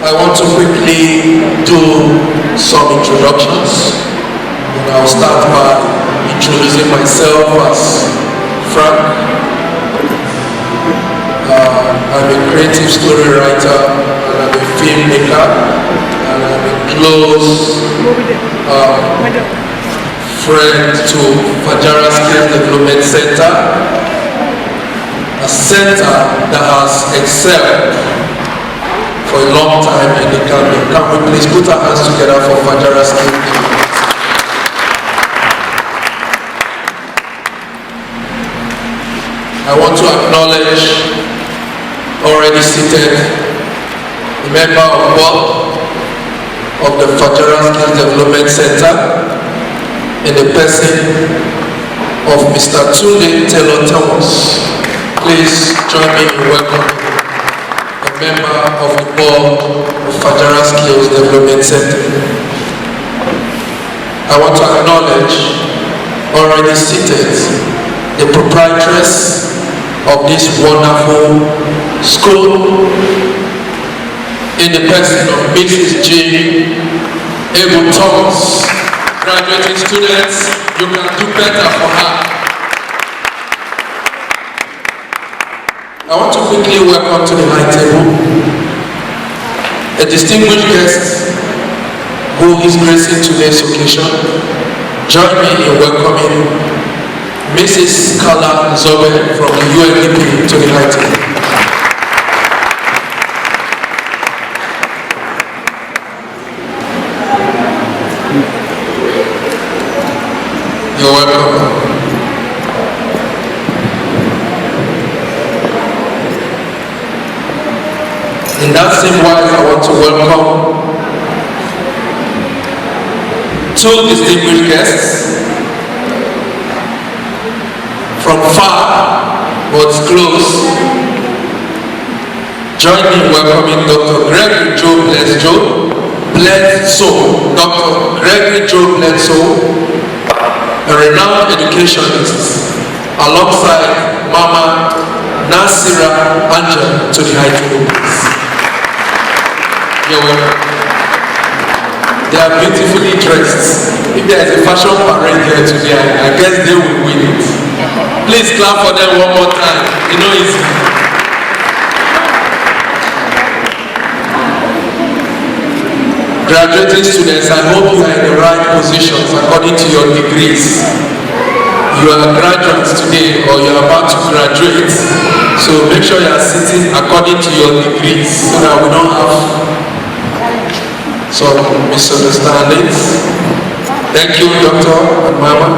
I want to quickly do some introductions. And I'll start by introducing myself as Frank. I'm a creative story writer and I'm a filmmaker and I'm a close friend to Fajara Skills Development Center, a center that has excelled for a long time in the Gambia. Can we please put our hands together for Fajara Skills Development? I want to acknowledge already seated the member of board of the Fajara Skills Development Center in the person of Mr. Tunde Taylor Thomas. Please join me in welcoming a member of the board of Fajara Skills Development Center. I want to acknowledge already seated the proprietress of this wonderful school in the person of Mrs. J. Abel Thomas. Graduating students, you can do better for her. I want to quickly welcome to the high table a distinguished guest who is gracing today's occasion. Join me in welcoming Mrs. Kala Zobe from the UNDP to the high table. You're welcome. In that same way, I want to welcome two distinguished guests from far but close. Join me in welcoming Dr. Gregory Bledsoe. Dr. Gregory Bledsoe, a renowned educationist, alongside Mama Naasira to the high table. You're welcome. They are beautifully dressed. If there is a fashion parade here today, I guess they will win it. Please clap for them one more time. You know it's graduating students. I hope you are in the right positions according to your degrees. You are graduates today or you are about to graduate. So make sure you are sitting according to your degrees so that we don't have some misunderstandings. Thank you, Doctor and Mama.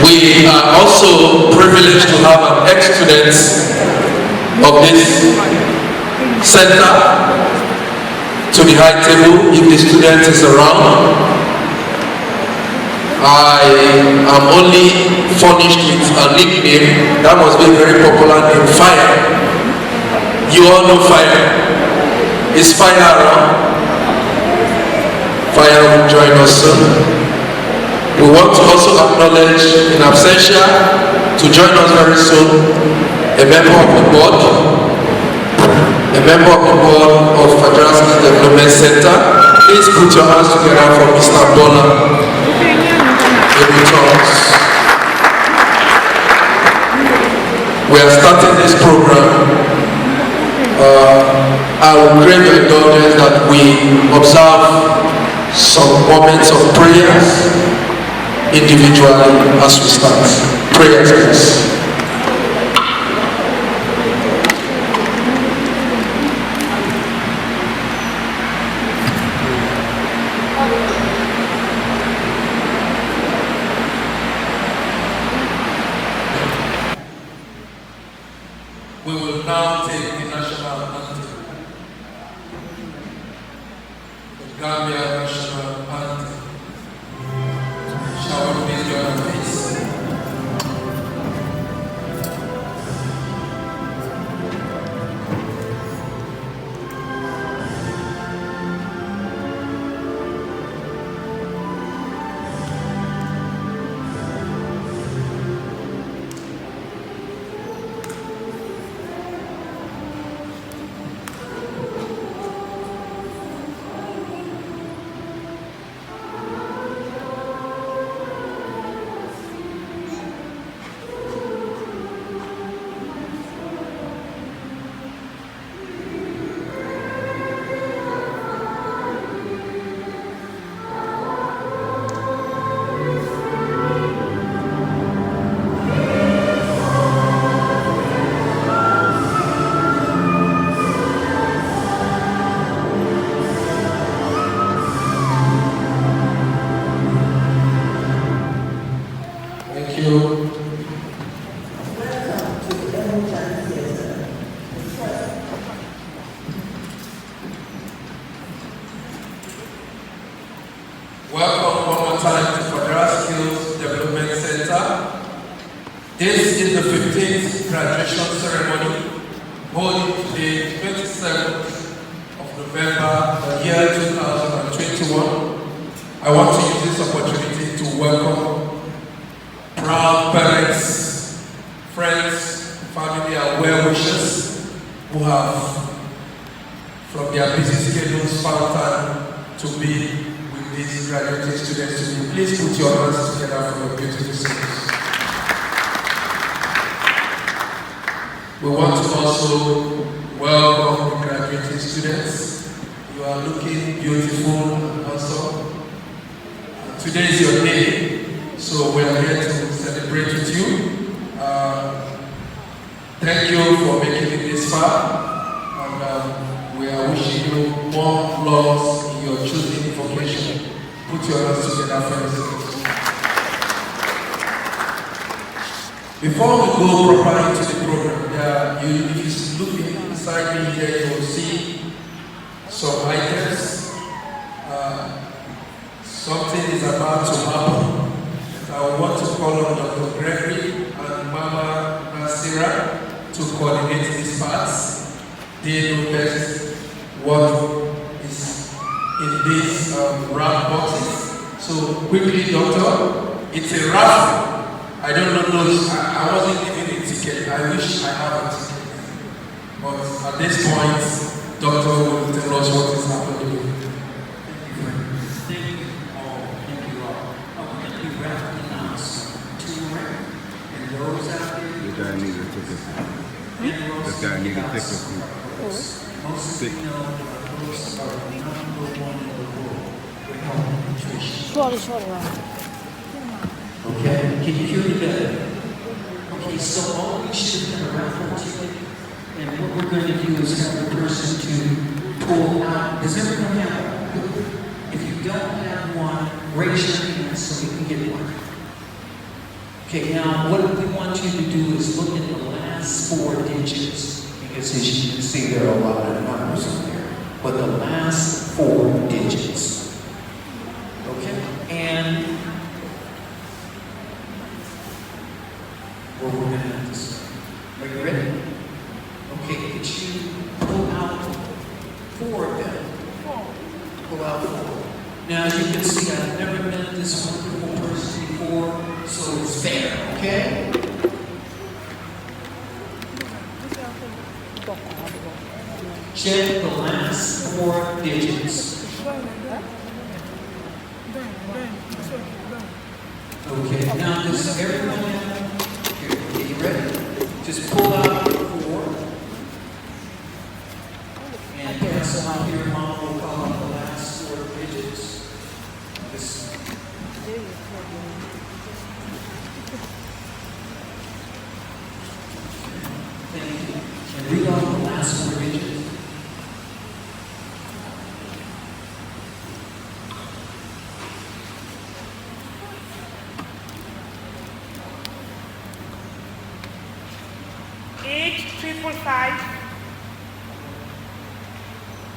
We are also privileged to have an ex-student of this center to the high table if the student is around. I am only furnished with a nickname that must be a very popular name, Fire. You all know Fire. Is Fire around? Fire will join us soon. We want to also acknowledge in absentia to join us very soon a member of the board of Fajara Skills Development Center. Please put your hands together for Mr. Bola. We are starting this program. I will crave your indulgence that we observe some moments of prayers individually as we start. Prayers, please. We will now take the national anthem, the Gambia national anthem. Shall we please join our face? Welcome one more time to Fajara Skills Development Center. This is the 15th graduation ceremony holding today, 27th of November, the year 2021. I want to use this opportunity to welcome proud parents, friends, family, and well-wishers who have, from their busy schedules, found time to be with these graduating students today. Please put your hands together for your beautiful students. We want to also welcome the graduating students. You are looking beautiful and awesome. Today is your day, so we are here to celebrate with you. Thank you for making it this far, and we are wishing you more loves in your choosing vocation. Put your hands together for yourselves. Before we go properly into the program, if you look inside me here, you will see some items. Something is about to happen. I want to call on Dr. Gregory and Mama Naasira to coordinate these parts. They know best what is in these wrap boxes. So quickly, Doctor, it's a raffle. I don't know those. I wasn't given a ticket. I wish I had a ticket. But at this point, Doctor will tell us what is happening. Those out there, the guy needs a ticket. This guy needs a ticket. Most of you know that our books are the number one in the world. We call them nutrition. Okay, can you hear me better? Okay, so all we should have a raffle ticket, and what we're going to do is have the person to pull out. Does everyone have one? If you don't have one, raise your hand so we can get one. Okay, now what we want you to do is look at the last 4 digits, because as you can see there are a lot of numbers on there, but the last 4 digits. Okay, and well, we're going to have this. Are you ready? Okay, could you pull out 4 of them? Pull out 4. Now, as you can see, I've never met this wonderful person before, so it's fair, okay? Check the last 4 digits. Okay, now does everyone have, here, are you ready? Just pull out 4. And pass out here, Mom will call out the last 4 digits. Thank you. And read off the last 4 digits.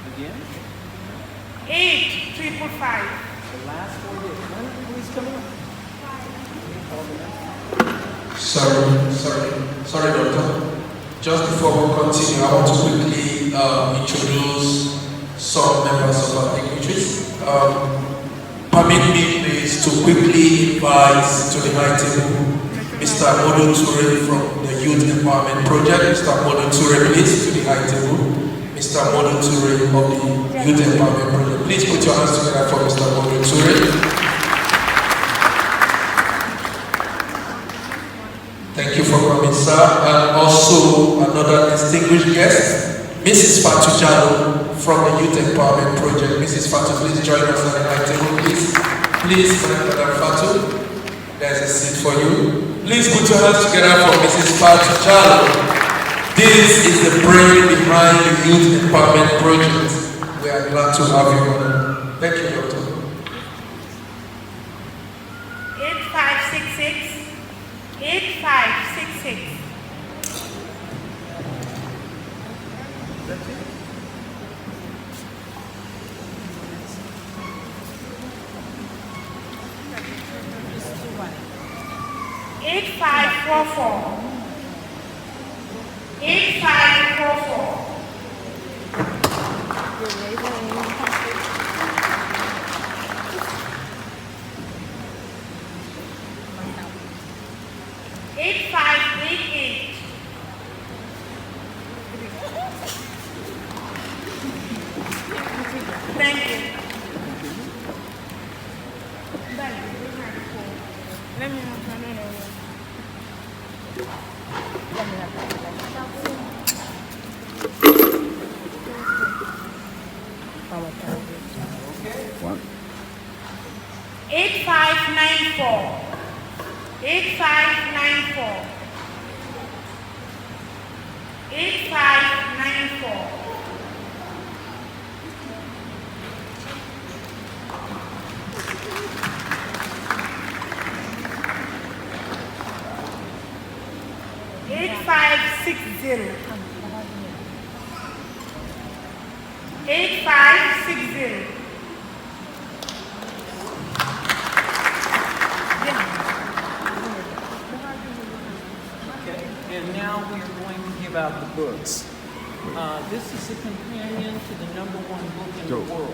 Again? 8,555. The last 4 digits. Please come on. Sorry, Doctor. Just before we continue, I want to quickly introduce some members of our dignitaries. Permit me, please, to quickly invite to the high table Mr. Modu Ture from the Youth Empowerment Project. Mr. Modu Ture, please, to the high table. Mr. Modu Ture of the Youth Empowerment Project. Please put your hands together for Mr. Modu Ture. Thank you for coming, sir. And also another distinguished guest, Mrs. Fajara from the Youth Empowerment Project. Mrs. Fatu, please join us at the high table, please. Please, Madam Fatu, there's a seat for you. Please put your hands together for Mrs. Fajara. This is the brain behind the Youth Empowerment Project. We are glad to have you on. Thank you, Doctor. 8566. 8566. This is a companion to the #1 book in the world.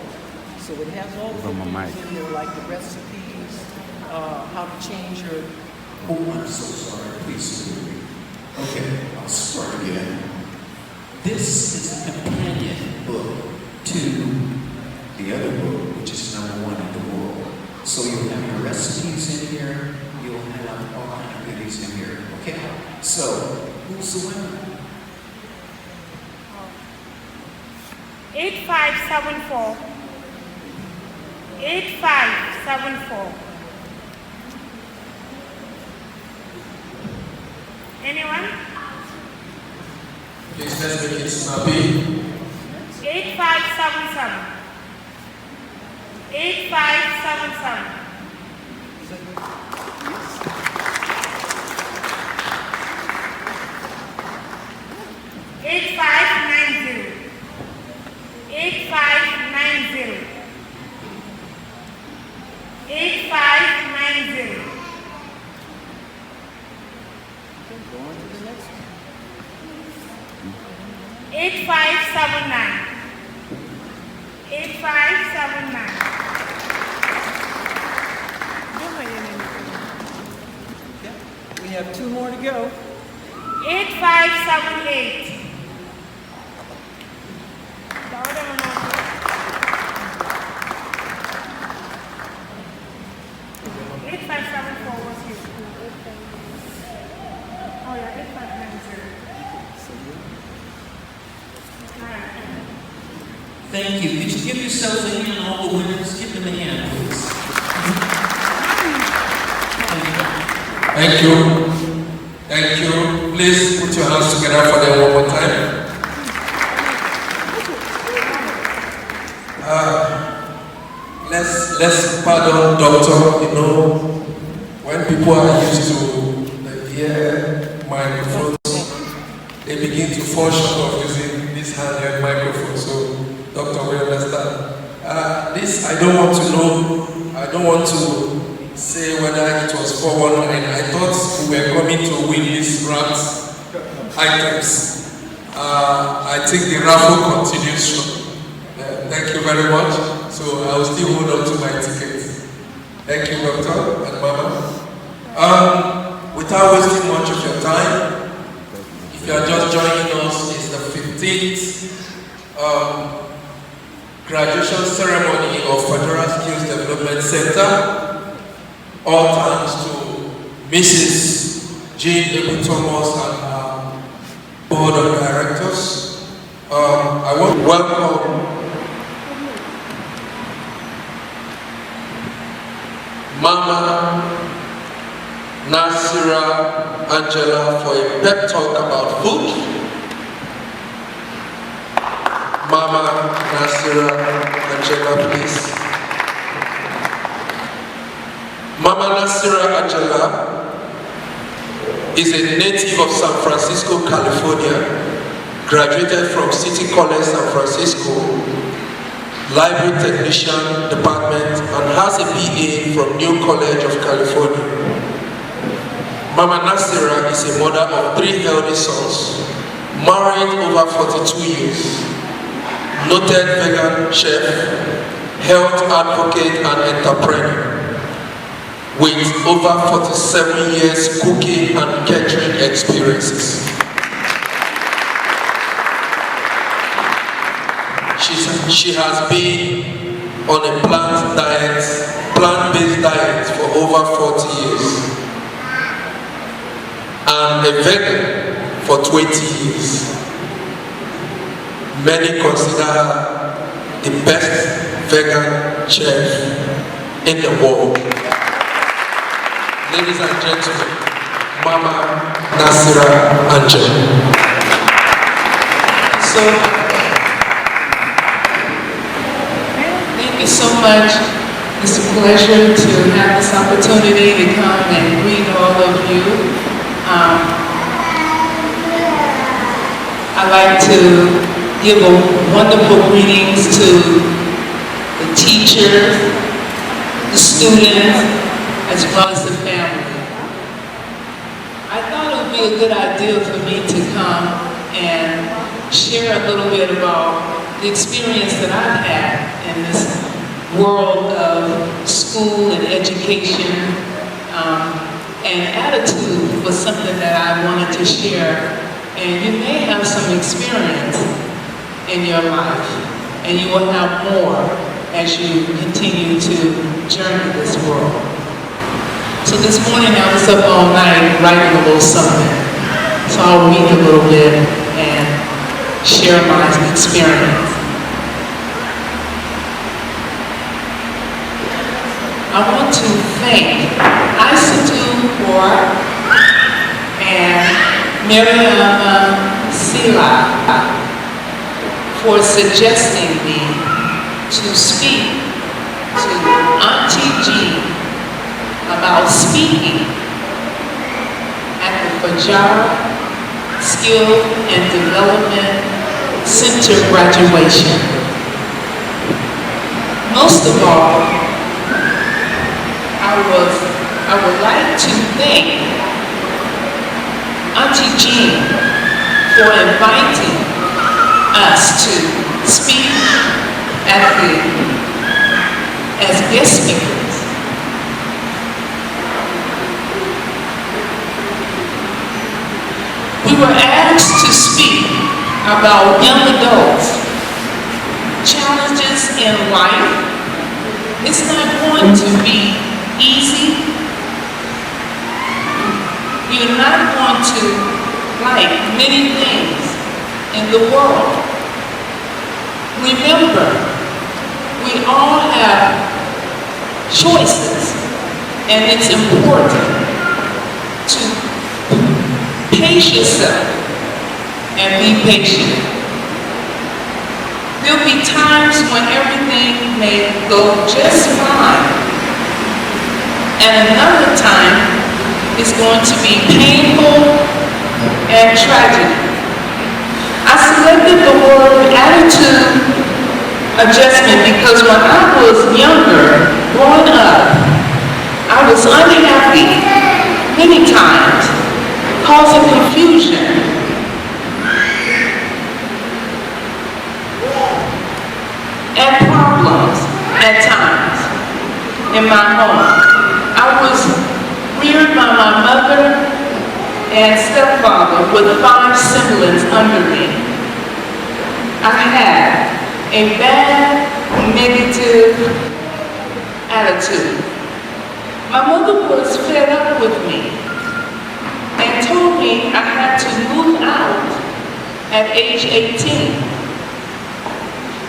So it has all the things in there, like the recipes, how to change your... Oh, I'm so sorry. Please forgive me. Okay, I'll start again. This is a companion book to the other book, which is #1 in the world. So you'll have your recipes in here. You'll have all kinds of goodies in here. Okay? So, who's the winner? 8574. 8574. Anyone? Please let's make it snappy. 8577. 8577. 8590. 8590. 8590. Go on to the next one. 8579. 8579. Okay. We have 2 more to go. 8578. 8574 was you. Oh yeah, 8590. Thank you. Could you give yourselves a hand, all the winners? Give them a hand, please. Thank you. Thank you. Please put your hands together for them one more time. Let's pardon doctor, you know, when people are used to the ear microphones, they begin to fall short of using this handheld microphone. So, doctor, we understand. This, I don't want to say whether it was 419. I thought we were coming to win these grant items. I think the raffle continues. Thank you very much. So I will still hold on to my ticket. Thank you, doctor and mama. Without wasting much of your time, if you are just joining us, it's the 15th graduation ceremony of Fajara Skills Development Center. All thanks to Mrs. Jane Ebu Thomas and her board of directors. I want to welcome Mama Naasira Ageela for a pep talk about food. Mama Naasira Ageela, please. Mama Naasira Ageela is a native of San Francisco, California, graduated from City College San Francisco, Library Technician Department, and has a BA from New College of California. Mama Naasira is a mother of 3 healthy sons, married over 42 years, noted vegan chef, health advocate and entrepreneur, with over 47 years cooking and catering experiences. She has been on a plant-based diet for over 40 years, and a vegan for 20 years. Many consider her the best vegan chef in the world. Ladies and gentlemen, Mama Naasira Ageela. Thank you so much. It's a pleasure to have this opportunity to come and greet all of you. I'd like to give a wonderful greetings to the teachers, the students, as well as the family. I thought it would be a good idea for me to come and share a little bit about the experience that I've had in this world of school and education, and attitude was something that I wanted to share. And you may have some experience in your life, and you will have more as you continue to journey this world. So this morning I was up all night writing a little something. So I'll read a little bit and share my experience. I want to thank Naasira and Naasira for suggesting me to speak to Auntie G about speaking at the Fajara Skill and Development Center graduation. Most of all, I would like to thank Auntie Jean for inviting us to speak as guest speakers. We were asked to speak about young adults, challenges in life. It's not going to be easy. You're not going to like many things in the world. Remember, we all have choices, and it's important to pace yourself and be patient. There'll be times when everything may go just fine, and another time is going to be painful and tragic. I selected the word attitude adjustment because when I was younger, growing up, I was unhappy many times, causing confusion. And problems at times in my home. I was reared by my mother and stepfather with 5 siblings under me. I had a bad, negative attitude. My mother was fed up with me and told me I had to move out at age 18.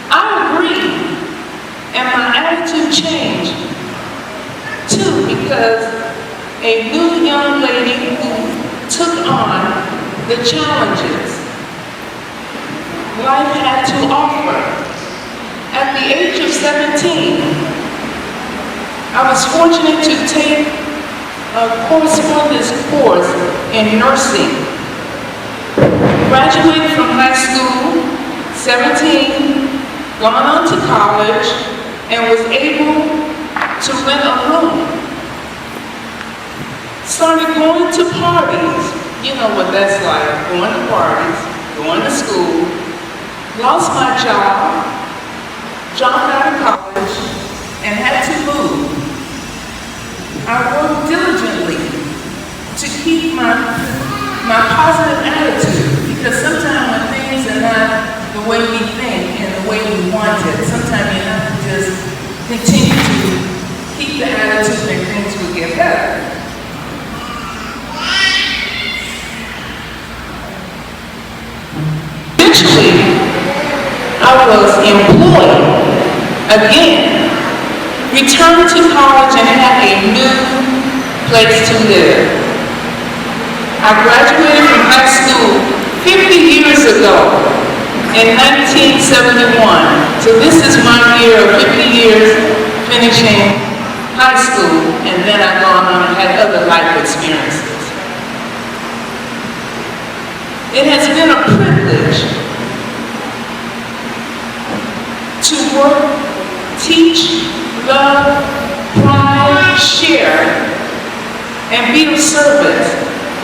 I agreed, and my attitude changed too, because a new young lady who took on the challenges life had to offer. At the age of 17, I was fortunate to take a correspondence course in nursing. Graduated from high school, 17, gone on to college, and was able to rent a room. Started going to parties. You know what that's like, going to parties, going to school. Lost my job, dropped out of college, and had to move. I worked diligently to keep my positive attitude, because sometimes when things are not the way we think and the way we want it, sometimes you have to just continue to keep the attitude and things will get better. Eventually, I was employed again, returned to college and had a new place to live. I graduated from high school 50 years ago in 1971. So this is my year of 50 years finishing high school, and then I've gone on and had other life experiences. It has been a privilege to work, teach, love, pride, share, and be of service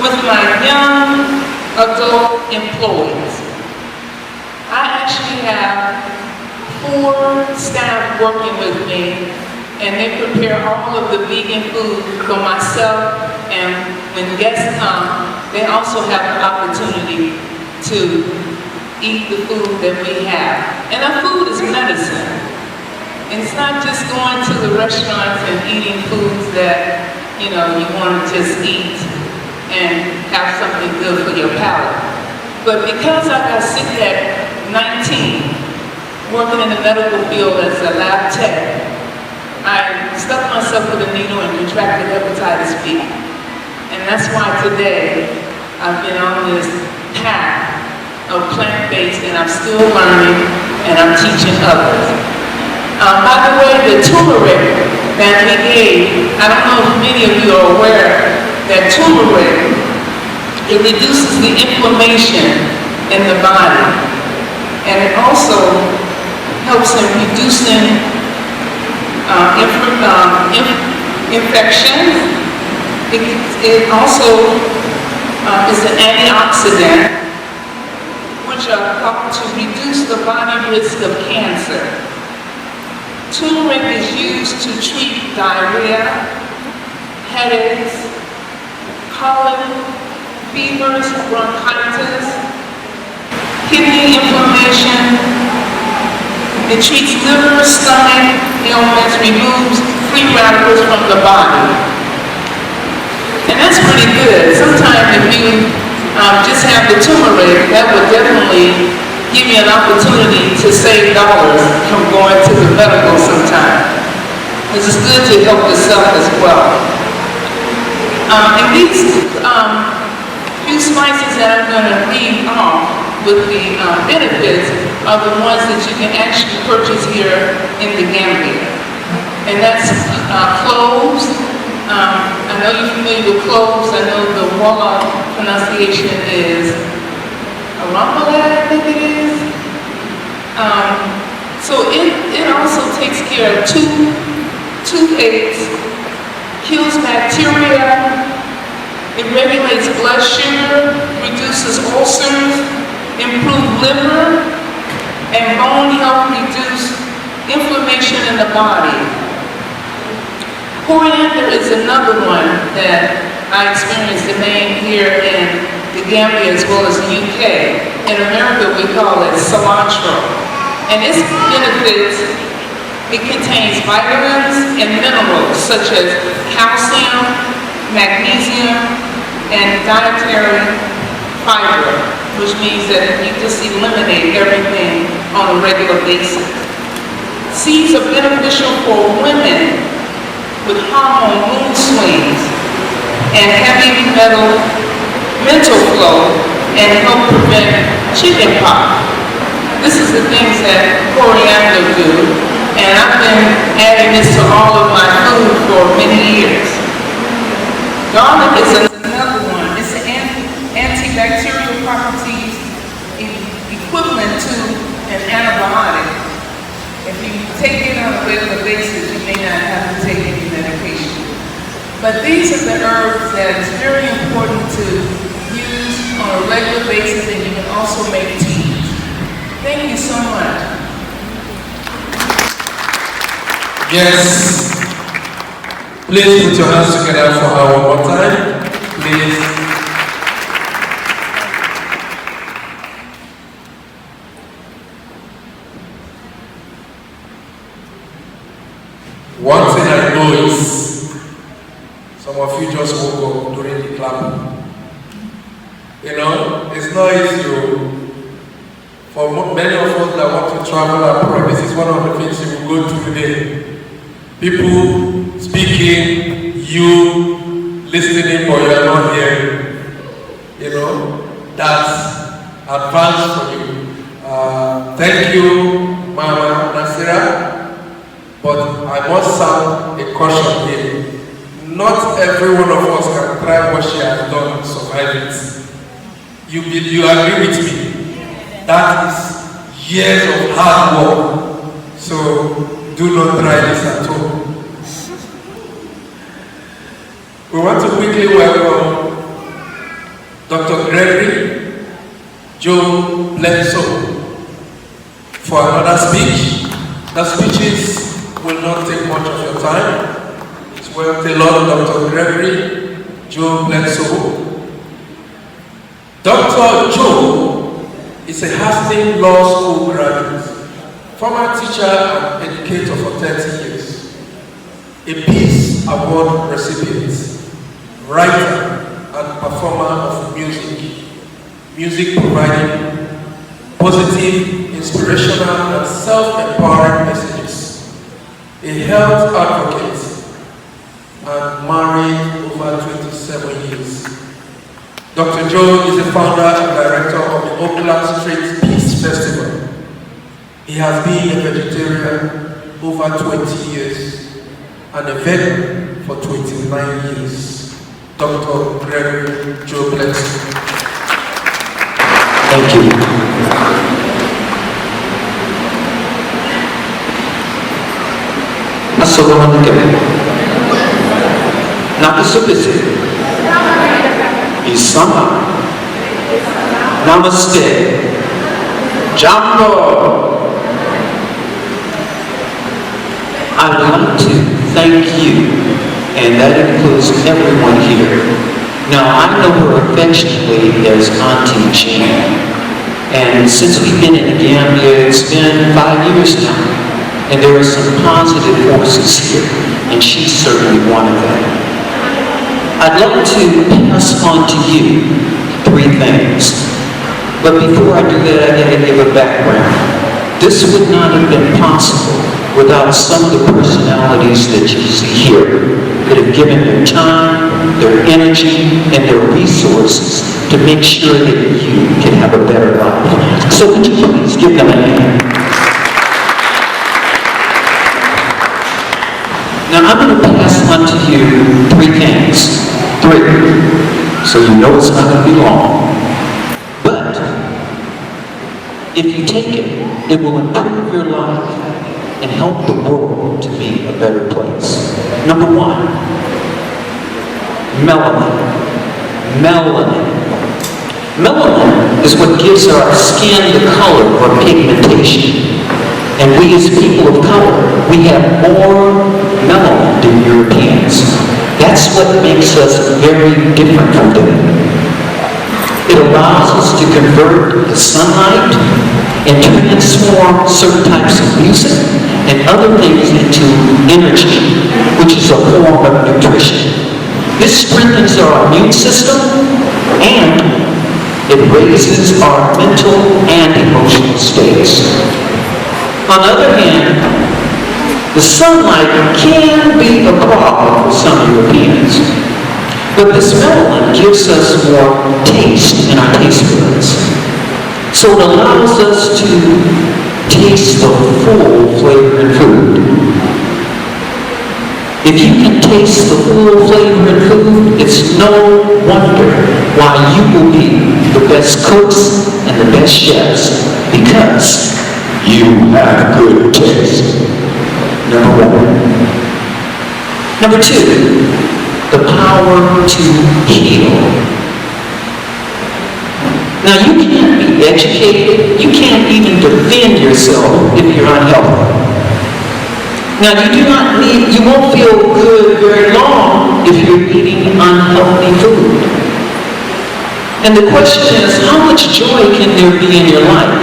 with my young adult employees. I actually have 4 staff working with me, and they prepare all of the vegan food for myself, and when guests come, they also have the opportunity to eat the food that we have. And our food is medicine. It's not just going to the restaurants and eating foods that, you want to just eat and have something good for your palate. But because I got sick at 19, working in the medical field as a lab tech, I stuck myself with a needle and contracted hepatitis B. And that's why today I've been on this path of plant-based, and I'm still learning and I'm teaching others. By the way, the turmeric that we gave, I don't know if many of you are aware that turmeric, it reduces the inflammation in the body, and it also helps in reducing infections. It also is an antioxidant, which are help to reduce the body risk of cancer. Turmeric is used to treat diarrhea, headaches, colic, fevers, bronchitis, kidney inflammation. It treats liver, stomach ailments, removes free radicals from the body. And that's pretty good. Sometimes if you just have the turmeric, that would definitely give you an opportunity to save dollars from going to the medical sometime. This is good to help yourself as well. And these few spices that I'm going to read off with the benefits are the ones that you can actually purchase here in the Gambia. And that's cloves. I know you're familiar with cloves. I know the Walla pronunciation is Arampala, I think it is. So it also takes care of toothaches, kills bacteria, it regulates blood sugar, reduces ulcers, improves liver, and bone health, reduce inflammation in the body. Coriander is another one that I experienced the name here in the Gambia as well as the UK. In America, we call it cilantro. And its benefits, it contains vitamins and minerals such as calcium, magnesium, and dietary fiber, which means that you just eliminate everything on a regular basis. Seeds are beneficial for women with hormone mood swings and heavy mental flow, and help prevent chicken pox. This is the things that coriander do, and I've been adding this to all of my food for many years. Garlic is another one. It's an antibacterial properties take it on a regular basis, you may not have to take any medication. But these are the herbs that it's very important to use on a regular basis, and you can also make tea. Thank you so much. Yes. Please put your hands together for her one more time. Please. One thing I know is some of you just woke up during the clap. You know, it's not easy. For many of us that want to travel abroad, this is one of the things you will go through today. People speaking, you listening, but you are not hearing. You know, that's advance for you. Thank you, Mama Naasira. But I must sound a caution here. Not every one of us can try what she has done and survive it. You agree with me? That is years of hard work. So do not try this at all. We want to quickly welcome Dr. Gregory, Joe Bledsoe for another speech. The speeches will not take much of your time. It's well tailored. Dr. Gregory, Joe Bledsoe. Dr. Joe is a Hastings Law School graduate, former teacher and educator for 30 years, a Peace Award recipient, writer and performer of music providing positive, inspirational and self-empowering messages, a health advocate and married over 27 years. Dr. Joe is the founder and director of the Oakland Street Peace Festival. He has been a vegetarian over 20 years and a vegan for 29 years. Dr. Gregory Joe Bledsoe. Thank you. Assalamualaikum. Nakasupisi. Isama. Namaste. Jambo. I would like to thank you, and that includes everyone here. Now, I know her affectionately as Auntie Jean, and since we've been in Gambia, it's been 5 years now, and there are some positive forces here, and she's certainly one of them. I'd like to pass on to you 3 things, but before I do that, I gotta give a background. This would not have been possible without some of the personalities that you see here that have given their time, their energy, and their resources to make sure that you can have a better life. So would you please give them a hand? Now I'm going to pass on to you 3 things. 3. So you know it's not going to be long. But if you take it, it will improve your life and help the world to be a better place. Number 1, melanin. Melanin. Melanin is what gives our skin the color or pigmentation. And we as people of color, we have more melanin than Europeans. That's what makes us very different from them. It allows us to convert the sunlight and transform certain types of music and other things into energy, which is a form of nutrition. This strengthens our immune system and it raises our mental and emotional states. On the other hand, the sunlight can be a problem for some Europeans, but this melanin gives us more taste in our taste buds. So it allows us to taste the full flavor in food. If you can taste the full flavor in food, it's no wonder why you will be the best cooks and the best chefs, because you have good taste. number one. Number two, the power to heal. Now, you can't be educated, you can't even defend yourself if you're unhealthy. Now, you won't feel good very long if you're eating unhealthy food. And the question is, how much joy can there be in your life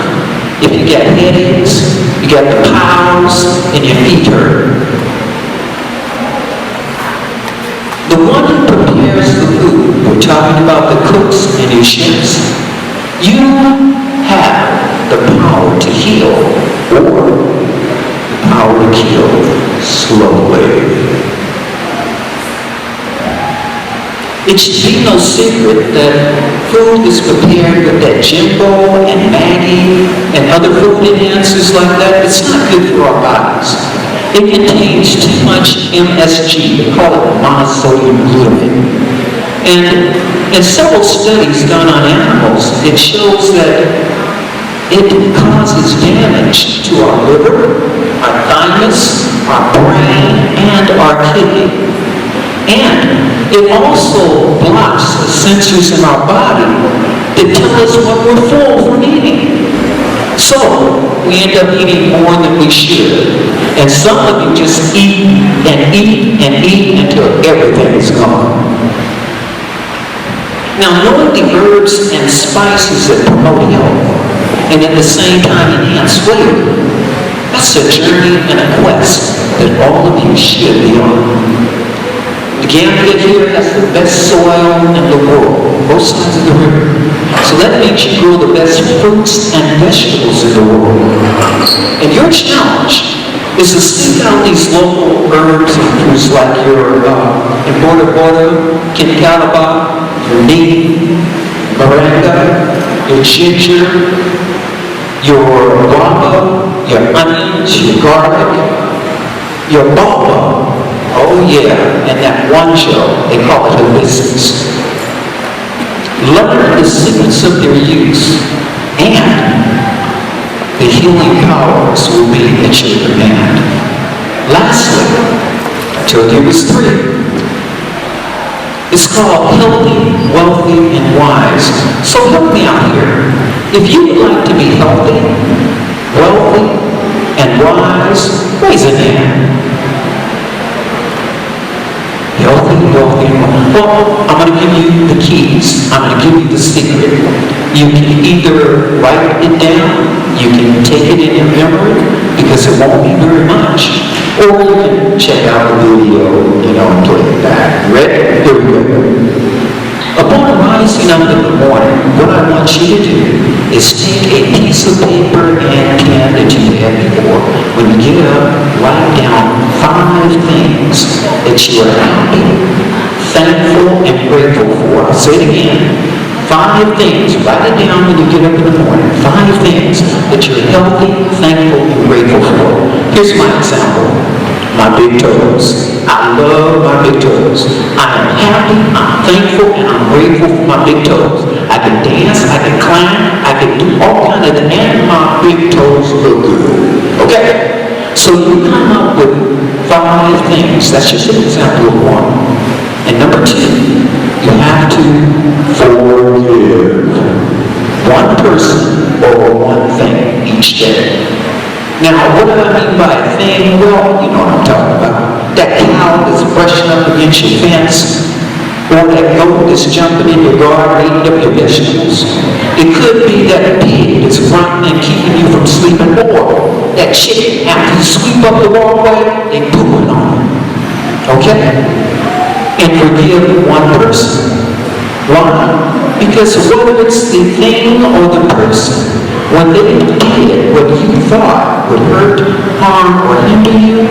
if you get headaches, you get the powers, and your feet hurt? The one who prepares the food, we're talking about the cooks and your chefs, you have the power to heal or the power to kill slowly. It should be no secret that food is prepared with that Jimbo and Maggi and other food enhancers like that. It's not good for our bodies. It contains too much MSG. They call it monosodium glutamate. And in several studies done on animals, it shows that it causes damage to our liver, our thymus, our brain, and our kidney. And it also blocks the sensors in our body that tell us what we're full from eating. So, we end up eating more than we should. And some of you just eat and eat and eat until everything is gone. Now, knowing the herbs and spices that promote health and at the same time enhance flavor, that's a journey and a quest that all of you should be on. The Gambia here has the best soil in the world, both sides of the river. So that means you grow the best fruits and vegetables in the world. And your challenge is to seek out these local herbs and fruits like your border, kincalaba, your neem, moringa, your ginger, your guava, your onions, your garlic, your baobab. Oh yeah, and that one show, they call it hibiscus. Learn the secrets of their use, and the healing powers will be at your command. Lastly, I told you it was three. It's called Healthy, Wealthy, and Wise. So help me out here. If you would like to be healthy, wealthy, and wise, raise a hand. Healthy, wealthy, and wise. Well, I'm going to give you the keys. I'm going to give you the secret. You can either write it down, you can take it in your memory, because it won't be very much. Or you can check out the video, and play it back. Ready? Here we go. Upon rising up in the morning, what I want you to do is take a piece of paper and pen that you had before. When you get up, write down 5 things that you are happy, thankful, and grateful for. I'll say it again. 5 things. Write it down when you get up in the morning. 5 things that you're healthy, thankful, and grateful for. Here's my example. My big toes. I love my big toes. I am happy, I'm thankful, and I'm grateful for my big toes. I can dance, I can climb, I can do all kinds of things, and my big toes look good. Okay? So you come up with 5 things. That's just an example of one. And number 2, you have to forgive one person or one thing each day. Now, what do I mean by a thing? Well, you know what I'm talking about. That cow that's brushing up against your fence, or that goat that's jumping in your garden, eating up your vegetables. It could be that pig that's running and keeping you from sleeping, or that chicken, after you sweep up the walkway, they pooping on it. Okay? And forgive one person. Why? Because whether it's the thing or the person, when they did what you thought would hurt, harm, or hinder you,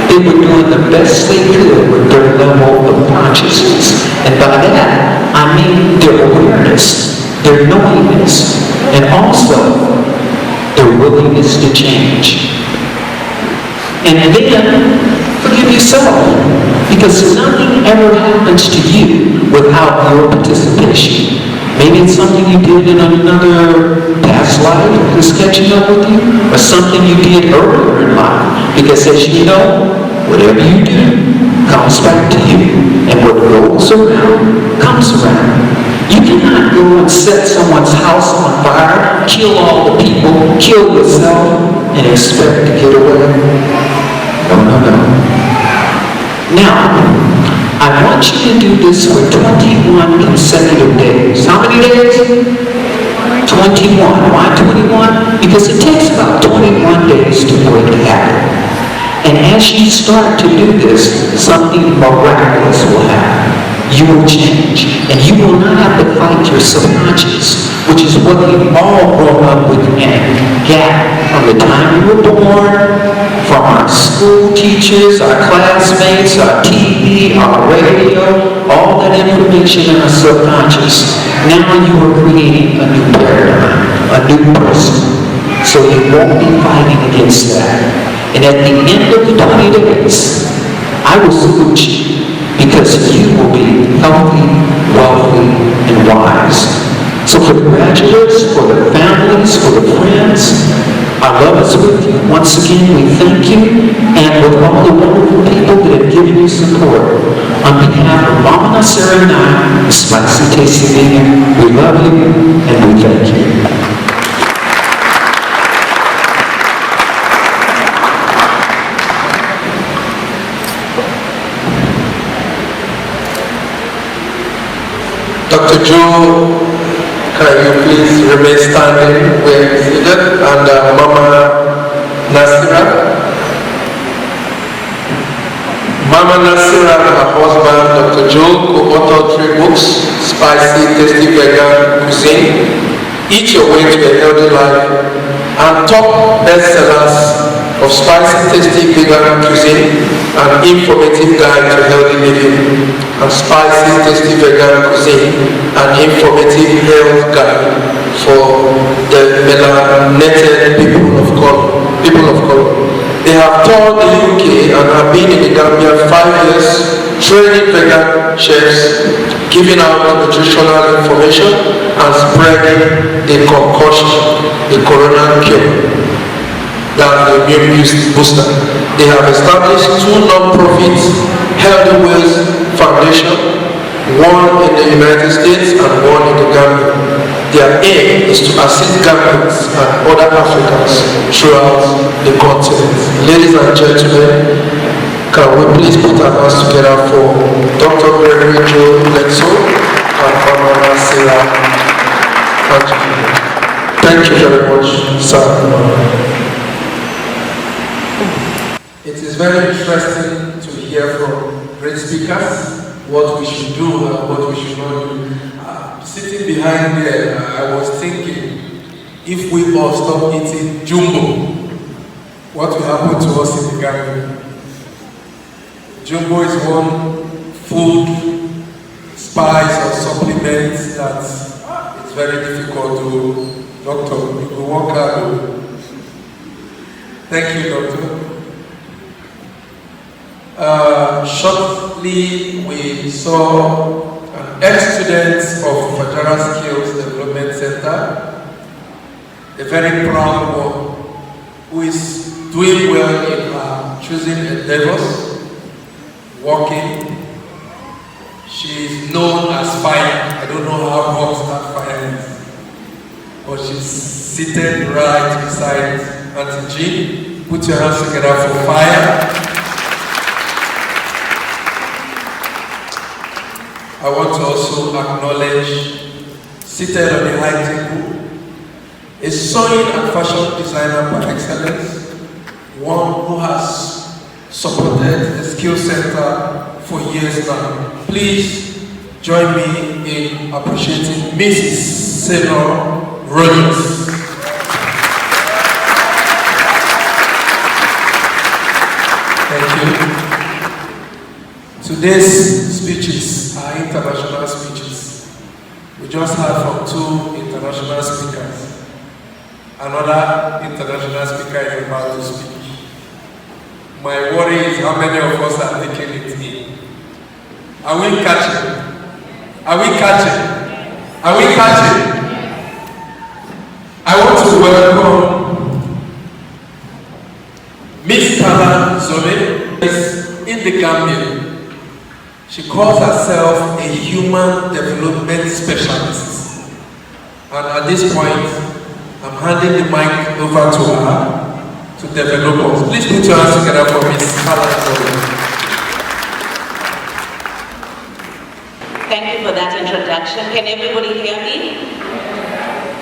they were doing the best they could with their level of consciousness. And by that, I mean their awareness, their knowingness, and also their willingness to change. And then, forgive yourself, because nothing ever happens to you without your participation. Maybe it's something you did in another past past life is catching up with you, or something you did earlier in life. Because as you know, whatever you do comes back to you, and what goes around comes around. You cannot go and set someone's house on fire, kill all the people, kill yourself, and expect to get away. No, no, no. Now, I want you to do this for 21 consecutive days. How many days? 21. Why 21? Because it takes about 21 days to break a habit. And as you start to do this, something miraculous will happen. You will change, and you will not have to fight your subconscious, which is what we've all grown up with in a gap from the time we were born, from our school teachers, our classmates, our TV, our radio, all that information in our subconscious. Now you are creating a new paradigm, a new person. So you won't be fighting against that. And at the end of the 20 days, I will salute you, because you will be healthy, wealthy, and wise. So for the graduates, for the families, for the friends, our love is with you. Once again, we thank you, and with all the wonderful people that have given you support, on behalf of Mama Naasira and I, Spicy Tasty Vegan, we love you, and we thank you. Dr. Joe, can you please remain standing where you're seated? And Mama Naasira. Mama Naasira and her husband, Dr. Joe, co-authored 3 books, Spicy, Tasty Vegan, Cuisine, Eat Your Way to a Healthy Life, and top bestsellers of Spicy, Tasty Vegan Cuisine, an informative guide to healthy living, and Spicy, Tasty Vegan Cuisine, an informative health guide for the melanated people of color. They have toured the UK and have been in the Gambia 5 years, training vegan chefs, giving out nutritional information, and spreading the concoction, the corona cure. That's the immune booster. They have established 2 non-profit Healthy Wales Foundation, one in the United States and one in the Gambia. Their aim is to assist Gambians and other Africans throughout the continent. Ladies and gentlemen, can we please put our hands together for Dr. Gregory Bledsoe and Mama Naasira. Thank you very much, sir. It is very interesting to hear from great speakers what we should do and what we should not do. Sitting behind there, I was thinking, if we all stop eating jumbo, what will happen to us in the Gambia? Jumbo is one food, spice or supplement that it's very difficult to, doctor, you will work hard. Thank you, doctor. Shortly, we saw an ex-student of Fajara Skills Development Center, a very proud one, who is doing well in her choosing endeavors, working. She is known as Fire. I don't know how hot that fire is, but she's seated right beside Auntie Jean. Put your hands together for Fire. I want to also acknowledge, seated on the high table, a sewing and fashion designer par excellence, one who has supported the Skill Center for years now. Please join me in appreciating Mrs. Senor Rogers. Thank you. Today's speeches are international speeches. We just heard from 2 international speakers. Another international speaker is about to speak. My worry is how many of us are taking it in. Are we catching? Are we catching? Are we catching? I want to welcome Miss Kala Zole in the Gambia. She calls herself a human development specialist. And at this point, I'm handing the mic over to her to develop us. Please put your hands together for Miss Kala Zole. Thank you for that introduction. Can everybody hear me?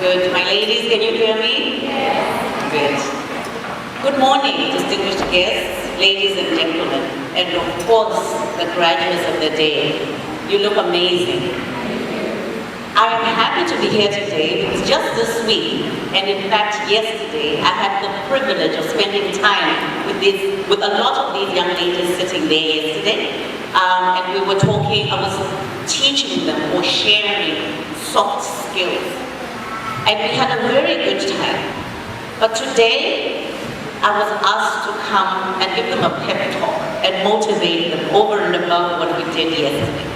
Good. My ladies, can you hear me? Good. Good morning, distinguished guests, ladies and gentlemen, and of course, the graduates of the day. You look amazing. I am happy to be here today because just this week, and in fact yesterday, I had the privilege of spending time with a lot of these young ladies sitting there yesterday. And we were talking, I was teaching them or sharing soft skills. And we had a very good time. But today, I was asked to come and give them a pep talk and motivate them over and above what we did yesterday.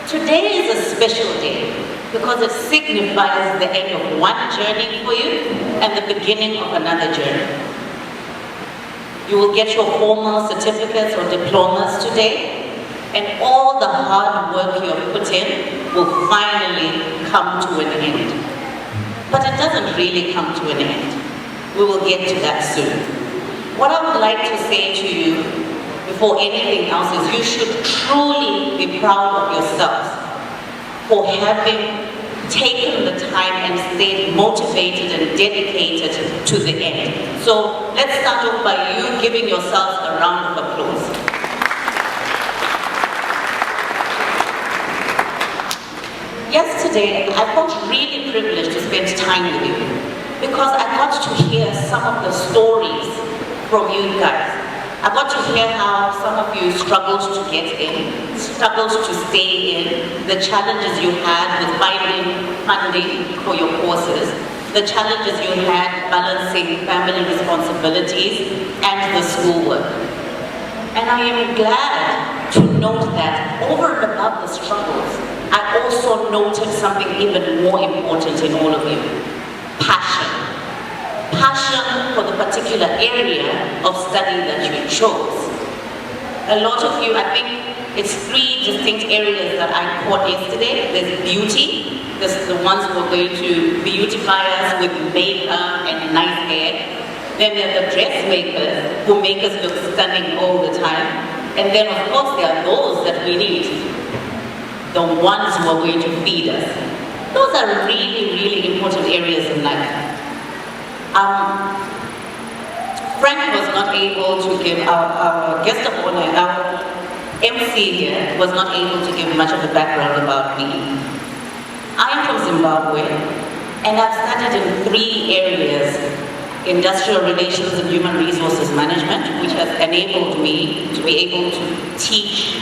Today is a special day because it signifies the end of one journey for you and the beginning of another journey. You will get your formal certificates or diplomas today, and all the hard work you have put in will finally come to an end. But it doesn't really come to an end. We will get to that soon. What I would like to say to you before anything else is you should truly be proud of yourselves for having taken the time and stayed motivated and dedicated to the end. So let's start off by you giving yourselves a round of applause. Yesterday, I felt really privileged to spend time with you because I got to hear some of the stories from you guys. I got to hear how some of you struggled to get in, struggled to stay in, the challenges you had with finding funding for your courses, the challenges you had balancing family responsibilities and the schoolwork. And I am glad to note that over and above the struggles, I also noted something even more important in all of you: passion. Passion for the particular area of study that you chose. A lot of you, I think it's 3 distinct areas that I caught yesterday. There's beauty, there's the ones who are going to beautify us with makeup and nice hair. Then there are the dressmakers who make us look stunning all the time. And then of course there are those that we need, the ones who are going to feed us. Those are really, really important areas in life. Frank was not able to give our guest of honor, our MC here, was not able to give much of a background about me. I am from Zimbabwe, and I've studied in 3 areas: industrial relations and human resources management, which has enabled me to be able to teach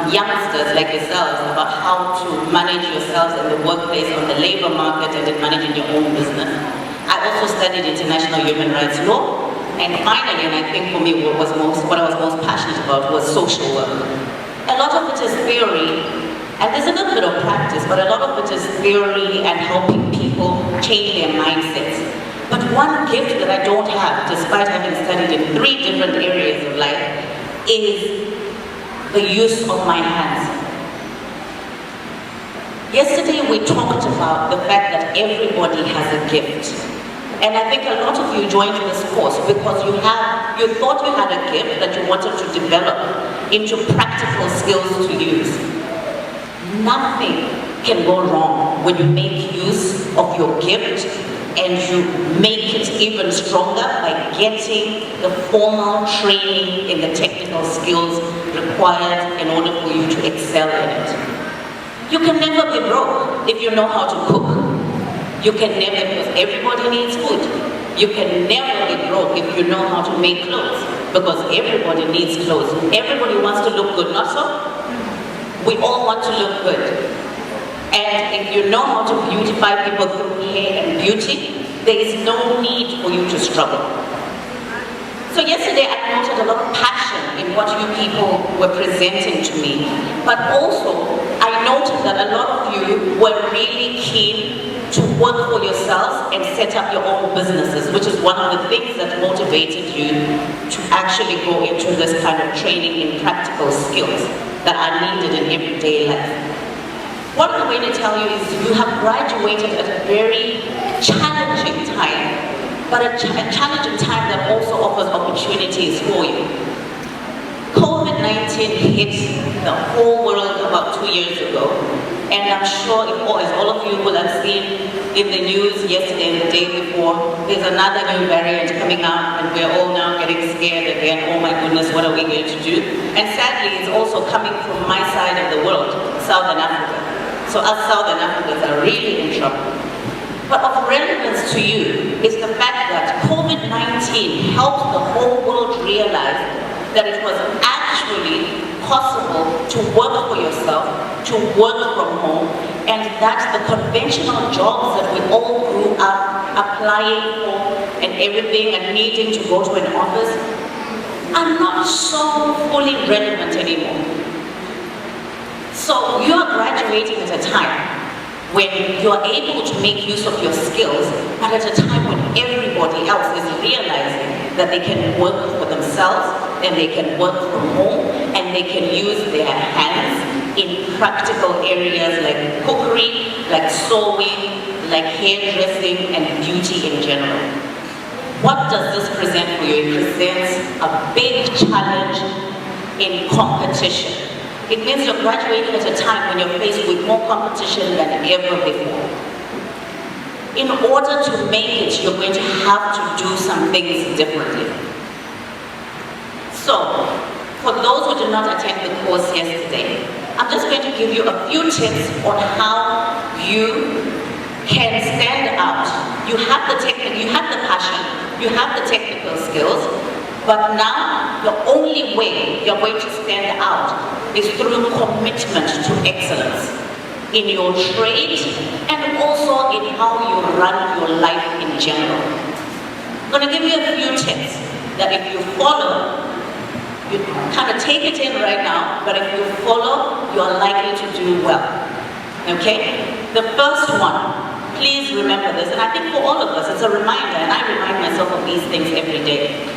youngsters like yourselves about how to manage yourselves in the workplace, on the labor market, and in managing your own business. I also studied international human rights law, and finally, and I think for me what I was most passionate about was social work. A lot of it is theory, and there's a little bit of practice, but a lot of it is theory and helping people change their mindsets. But one gift that I don't have, despite having studied in 3 different areas of life, is the use of my hands. Yesterday we talked about the fact that everybody has a gift. And I think a lot of you joined this course because you thought you had a gift that you wanted to develop into practical skills to use. Nothing can go wrong when you make use of your gift and you make it even stronger by getting the formal training in the technical skills required in order for you to excel in it. You can never be broke if you know how to cook. You can never, because everybody needs food. You can never be broke if you know how to make clothes, because everybody needs clothes. Everybody wants to look good, not so? We all want to look good. And if you know how to beautify people through hair and beauty, there is no need for you to struggle. So yesterday I noted a lot of passion in what you people were presenting to me, but also I noted that a lot of you were really keen to work for yourselves and set up your own businesses, which is one of the things that motivated you to actually go into this kind of training in practical skills that are needed in everyday life. What I'm going to tell you is you have graduated at a very challenging time, but a challenging time that also offers opportunities for you. COVID-19 hit the whole world about 2 years ago, and I'm sure as all of you will have seen in the news yesterday and the day before, there's another new variant coming out, and we're all now getting scared again. Oh my goodness, what are we going to do? And sadly, it's also coming from my side of the world, Southern Africa. So us Southern Africans are really in trouble. But of relevance to you is the fact that COVID-19 helped the whole world realize that it was actually possible to work for yourself, to work from home, and that the conventional jobs that we all grew up applying for and everything and needing to go to an office are not so fully relevant anymore. So you are graduating at a time when you're able to make use of your skills, but at a time when everybody else is realizing that they can work for themselves and they can work from home and they can use their hands in practical areas like cookery, like sewing, like hairdressing and beauty in general. What does this present for you? It presents a big challenge in competition. It means you're graduating at a time when you're faced with more competition than ever before. In order to make it, you're going to have to do some things differently. So, for those who did not attend the course yesterday, I'm just going to give you a few tips on how you can stand out. You have the technique, you have the passion, you have the technical skills, but now the only way you're going to stand out is through commitment to excellence in your trade and also in how you run your life in general. I'm going to give you a few tips that if you follow, you kind of take it in right now, but if you follow, you're likely to do well. Okay? The first one, please remember this, and I think for all of us, it's a reminder, and I remind myself of these things every day.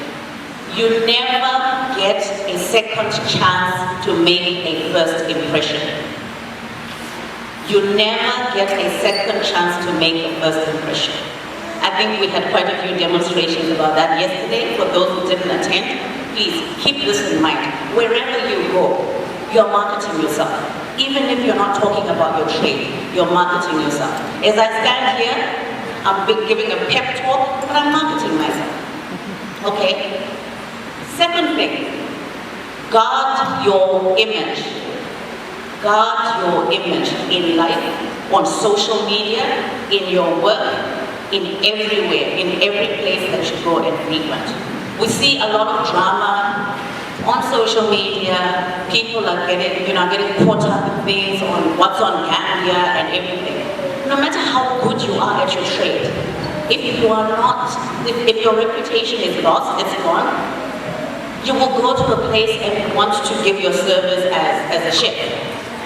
You never get a second chance to make a first impression. You never get a second chance to make a first impression. I think we had quite a few demonstrations about that yesterday. For those who didn't attend, please keep this in mind. Wherever you go, you're marketing yourself. Even if you're not talking about your trade, you're marketing yourself. As I stand here, I'm giving a pep talk, but I'm marketing myself. Okay? Second thing, guard your image. Guard your image in life, on social media, in your work, in everywhere, in every place that you go and frequent. We see a lot of drama on social media. People are getting caught up in things on what's on Gambia and everything. No matter how good you are at your trade, if you are not, if your reputation is lost, it's gone, you will go to a place and want to give your service as a chef.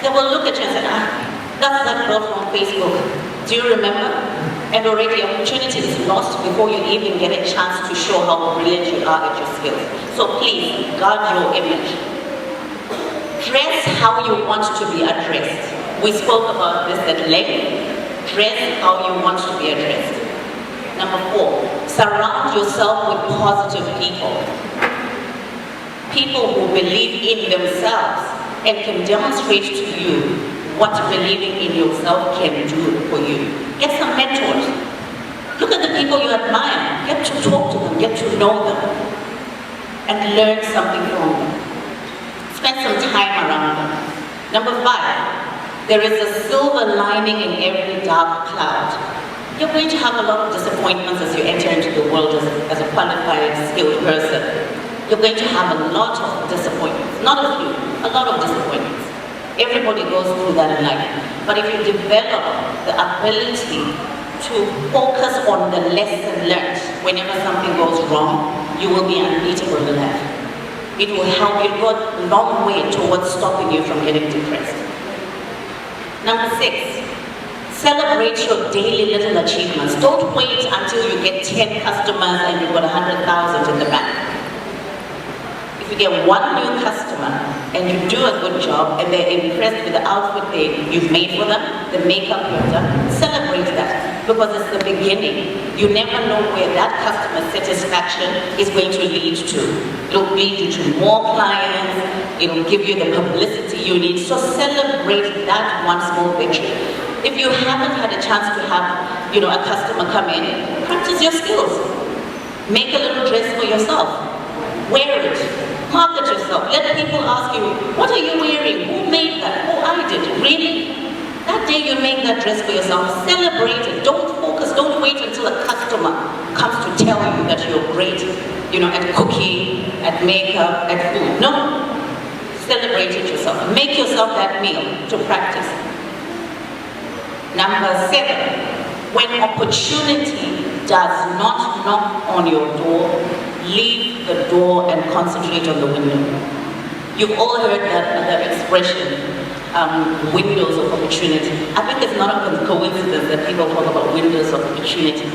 They will look at you and say, that's that girl from Facebook. Do you remember? And already opportunity is lost before you even get a chance to show how brilliant you are at your skills. So please, guard your image. Dress how you want to be addressed. We spoke about this at length. Dress how you want to be addressed. Number 4, surround yourself with positive people. People who believe in themselves and can demonstrate to you what believing in yourself can do for you. Get some mentors. Look at the people you admire. Get to talk to them, get to know them, and learn something from them. Spend some time around them. Number 5, there is a silver lining in every dark cloud. You're going to have a lot of disappointments as you enter into the world as a qualified, skilled person. You're going to have a lot of disappointments. Not a few, a lot of disappointments. Everybody goes through that in life. But if you develop the ability to focus on the lesson learned whenever something goes wrong, you will be unbeatable in life. It will help you go a long way towards stopping you from getting depressed. Number 6, Celebrate your daily little achievements. Don't wait until you get 10 customers and you've got 100,000 in the bank. If you get one new customer and you do a good job and they're impressed with the outfit you've made for them, the makeup you've done, celebrate that, because it's the beginning. You never know where that customer satisfaction is going to lead to. It'll lead you to more clients, it'll give you the publicity you need, so celebrate that one small victory. If you haven't had a chance to have, a customer come in, practice your skills. Make a little dress for yourself. Wear it. Market yourself. Let people ask you, what are you wearing? Who made that? Oh, I did. Really? That day you make that dress for yourself, celebrate it. Don't focus, don't wait until a customer comes to tell you that you're great, at cooking, at makeup, at food. No. Celebrate it yourself. Make yourself that meal to practice. Number 7, when opportunity does not knock on your door, leave the door and concentrate on the window. You've all heard that expression, windows of opportunity. I think it's not a coincidence that people talk about windows of opportunity.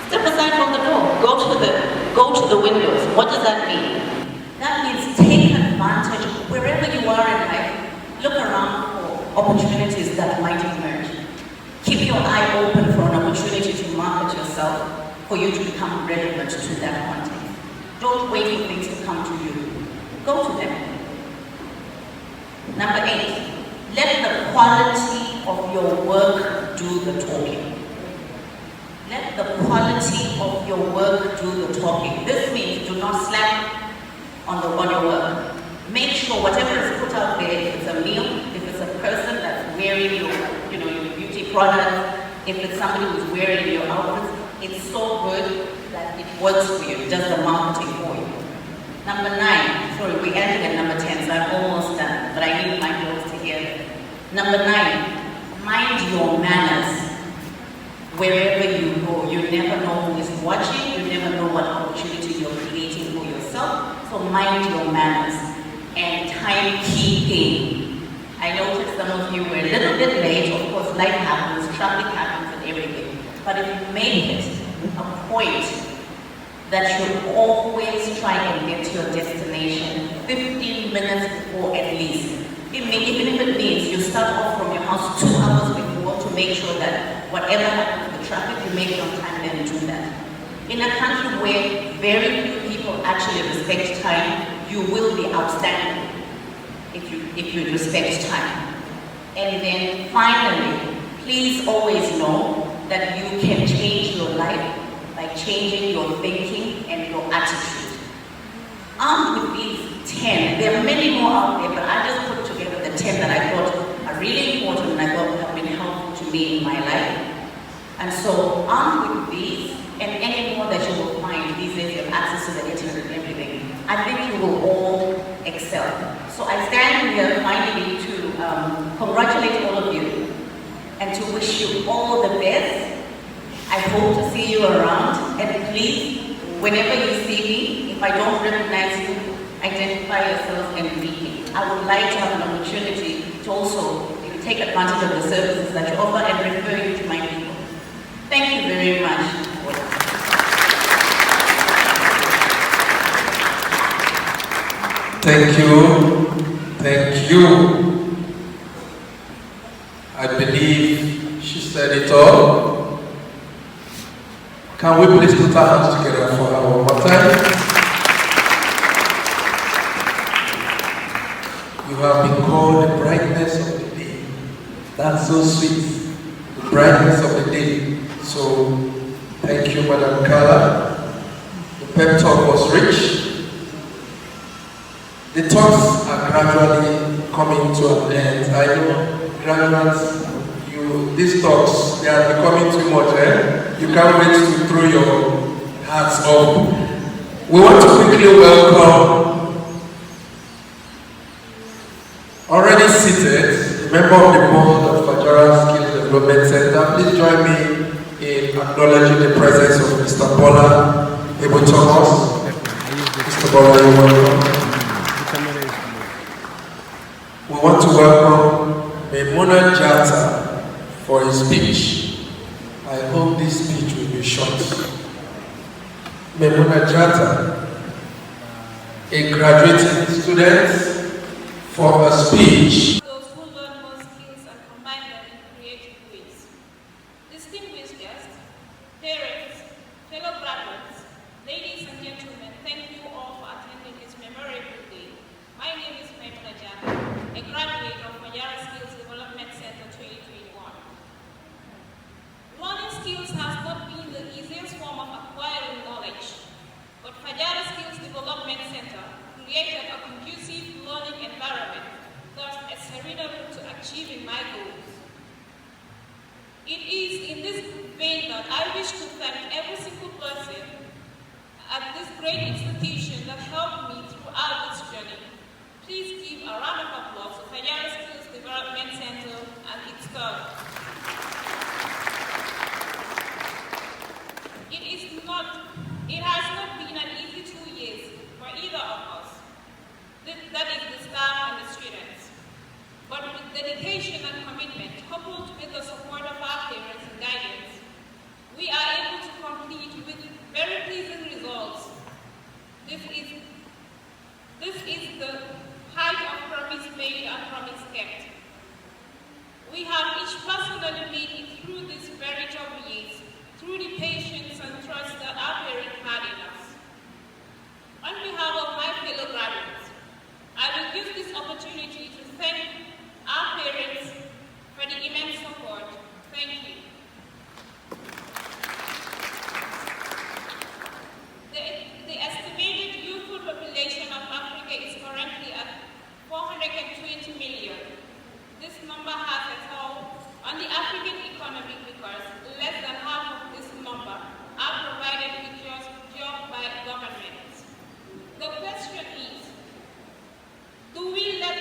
Step aside from the door, go to the windows. What does that mean? That means take advantage wherever you are in life. Look around for opportunities that might emerge. Keep your eye open for an opportunity to market yourself, for you to become relevant to that context. Don't wait for things to come to you. Go to them. Number 8, let the quality of your work do the talking. Let the quality of your work do the talking. This means do not slack on your work. Make sure whatever is put out there, if it's a meal, if it's a person that's wearing your beauty product, if it's somebody who's wearing your outfits, it's so good that it works for you. It does the marketing for you. Number 9, sorry, we're ending at number 10, so I'm almost done, but I need my girls to hear it. Number 9, mind your manners. Wherever you go, you never know who is watching, you never know what opportunity you're creating for yourself, so mind your manners. And timekeeping. I noticed some of you were a little bit late. Of course, life happens, traffic happens and everything. But if you make it a point that you always try and get to your destination 15 minutes before at least. Even if it means you start off from your house 2 hours before to make sure that whatever happens with the traffic, you make it on time, then do that. In a country where very few people actually respect time, you will be outstanding if you respect time. And then finally, please always know that you can change your life by changing your thinking and your attitude. Armed with these 10, there are many more out there, but I just put together the 10 that I thought are really important and I thought have been helpful to me in my life. And so armed with these, and any more that you will find these days, you have access to the internet and everything, I think you will all excel. So I stand here finally to congratulate all of you and to wish you all the best. I hope to see you around, and please, whenever you see me, if I don't recognize you, identify yourself and greet me. I would like to have an opportunity to also take advantage of the services that you offer and refer you to my people. Thank you very much. Thank you. Thank you. I believe she said it all. Can we please put our hands together for her one more time? You have been called the brightness of the day. That's so sweet. The brightness of the day. So, thank you, Madam Carla. The pep talk was rich. The talks are gradually coming to an end. I know graduates, these talks, they are becoming too much. You can't wait to throw your hats up. We want to quickly welcome, already seated, a member of the board of Fajara Skills Development Center. Please join me in acknowledging the presence of Mr. Bola Ebo Thomas. Mr. Bola, you're welcome. We want to welcome Memuna Jata for his speech. I hope this speech will be short. Memuna Jata, a graduating student, for a speech. Those who learn more skills and combine them in creative ways. Distinguished guests, parents, fellow graduates, ladies and gentlemen, thank you all for attending this memorable day. My name is Memuna Jata, a graduate of Fajara Skills Development Center 2021. Learning skills has not been the easiest form of acquiring knowledge, but Fajara Skills Development Center created a conducive learning environment, thus a serene route to achieving my goals. It is in this vein that I wish to thank every single person at this great institution that helped me throughout this journey. Please give a round of applause to Fajara Skills Development Center and its staff. It has not been an easy 2 years for either of us. That is the staff and the students. But with dedication and commitment, coupled with the support of our parents and guidance, we are able to complete with very pleasing results. This is the height of promise made and promise kept. We have each personally made it through these very tough years, through the patience and trust that our parents had in us. On behalf of my fellow graduates, I will give this opportunity to thank our parents for the immense support. Thank you. The estimated youthful population of Africa is currently at 420 million. This number has a toll on the African economy because less than half of this number are provided with jobs by governments. The question is, do we let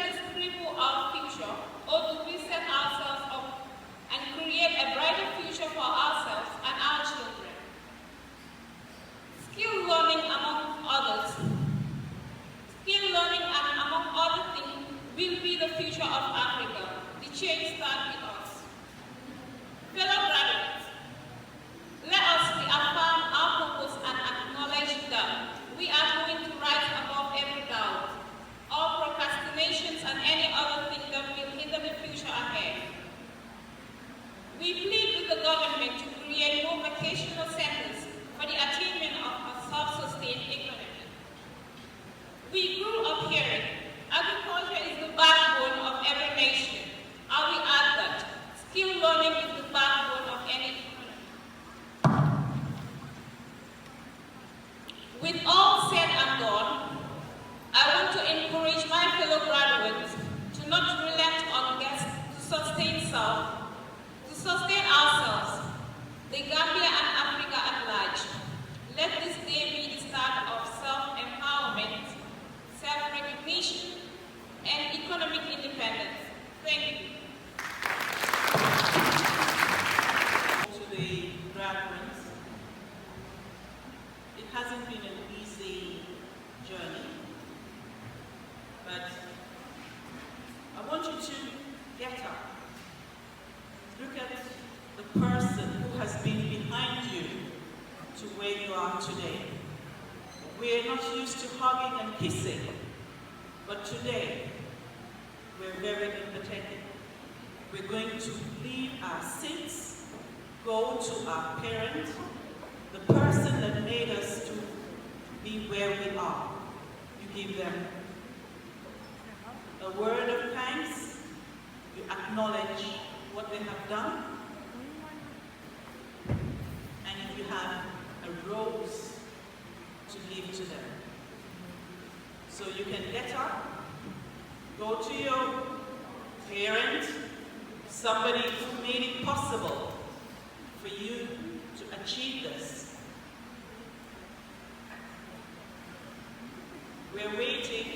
this cripple our future, or do we set ourselves up and create a brighter future for ourselves and our children? Skill learning, among other things, will be the future of Africa. The change starts with us. Fellow graduates, let us reaffirm our purpose and acknowledge that we are going to rise above every doubt, all procrastinations and any other thing that will hinder the future ahead. We plead with the government to create more vocational centers for the attainment of a self-sustained economy. We grew up hearing agriculture is the backbone of every nation. I will add that skill learning is the backbone of any economy. With all said and done, I want to encourage my fellow graduates to not relent on guests to sustain ourselves, the Gambia and Africa at large. Let this day be the start of self-empowerment, self-recognition, and economic independence. Thank you. To the graduates, it hasn't been an easy journey, but I want you to get up. Look at the person who has been behind you to where you are today. We're not used to hugging and kissing, but today we're very empathetic. We're going to leave our seats, go to our parent, the person that made us to be where we are. You give them a word of thanks, you acknowledge what they have done, and if you have a rose to give to them. So you can get up, go to your parent, somebody who made it possible for you to achieve this. We're waiting.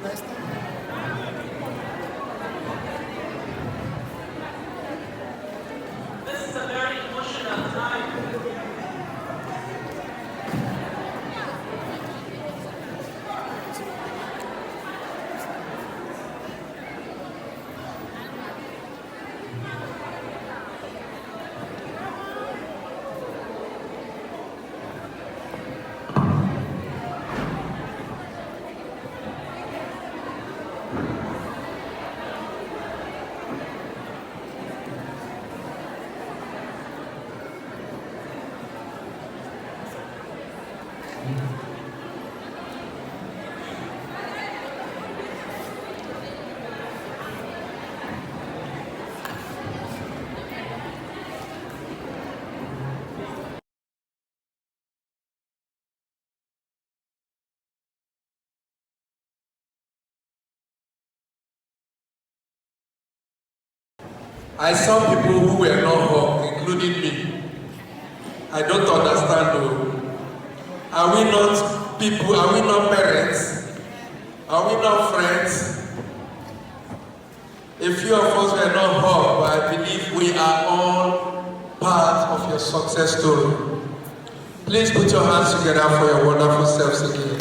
This is a very emotional time. I saw people who were not hugged, including me. I don't understand though. Are we not people? Are we not parents? Are we not friends? A few of us were not hugged, but I believe we are all part of your success story. Please put your hands together for your wonderful selves again.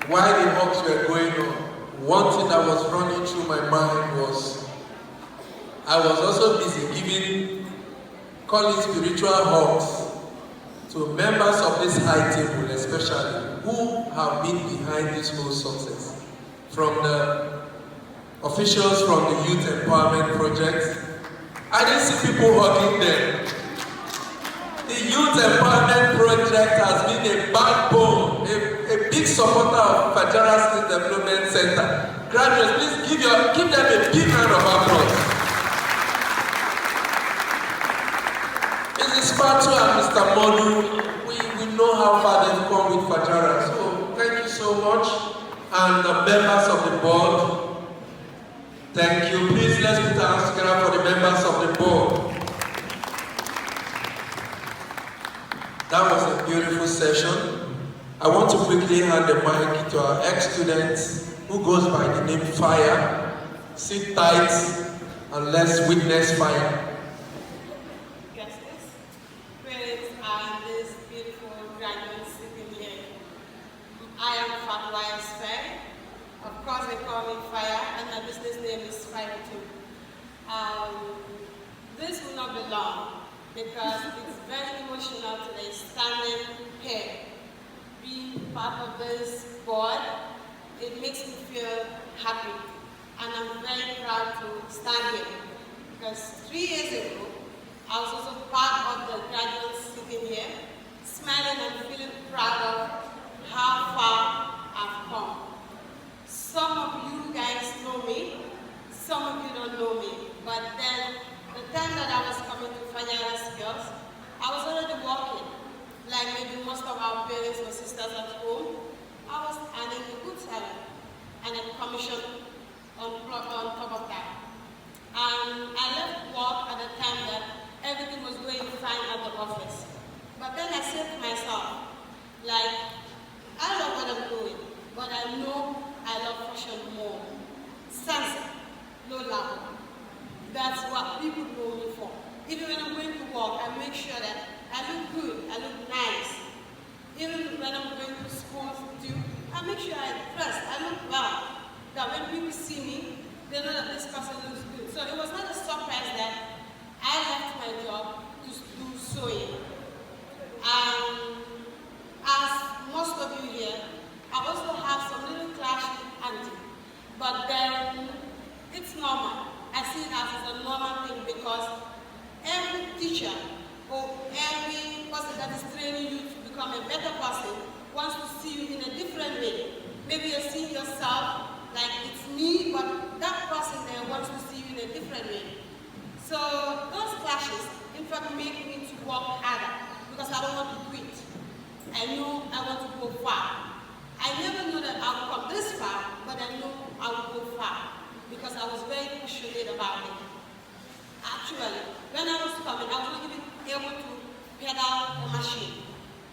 While the hugs were going on, one thing that was running through my mind was I was also busy giving, call it spiritual hugs to members of this high table, especially who have been behind this whole success. From the officials from the Youth Empowerment Project, I didn't see people hugging them. The Youth Empowerment Project has been a backbone, a big supporter of Fajara Skills Development Center. Graduates, please give them a big round of applause. Mrs. Fatu and Mr. Modu, we know how far they've come with Fajara. So thank you so much. And the members of the board, thank you. Please let's put our hands together for the members of the board. That was a beautiful session. I want to quickly hand the mic to our ex-student who goes by the name Fire. Sit tight and let's witness fire. Guests, parents, and this beautiful graduate sitting here. I am Fatwa Fair. Of course, they call me Fire, and my business name is Fire too. This will not be long because it's very emotional today standing here. Being part of this board, it makes me feel happy. And I'm very proud to stand here. Because 3 years ago, I was also part of the graduates sitting here, smiling and feeling proud of how far I've come. Some of you guys know me, some of you don't know me. But then, the time that I was coming to Fajara Skills, I was already working. Like maybe most of our parents or sisters at home, I was earning a good salary and a commission on top of that. And I left work at the time that everything was going fine at the office. But then I said to myself, like, I love what I'm doing, but I know I love fashion more. Sense, no love. That's what people know me for. Even when I'm going to work, I make sure that I look good, I look nice. Even when I'm going to school too, I make sure I dress, I look well. That when people see me, they know that this person looks good. So it was not a surprise that I left my job to do sewing. And as most of you here, I also have some little clash with auntie. But then it's normal. I see it as a normal thing because every teacher or every person that is training you to become a better person wants to see you in a different way. Maybe you're seeing yourself like it's me, but that person there wants to see you in a different way. So those clashes, in fact, make me to work harder because I don't want to quit. I know I want to go far. I never knew that I would come this far, but I know I would go far because I was very passionate about it. Actually, when I was coming, I was not even able to pedal a machine.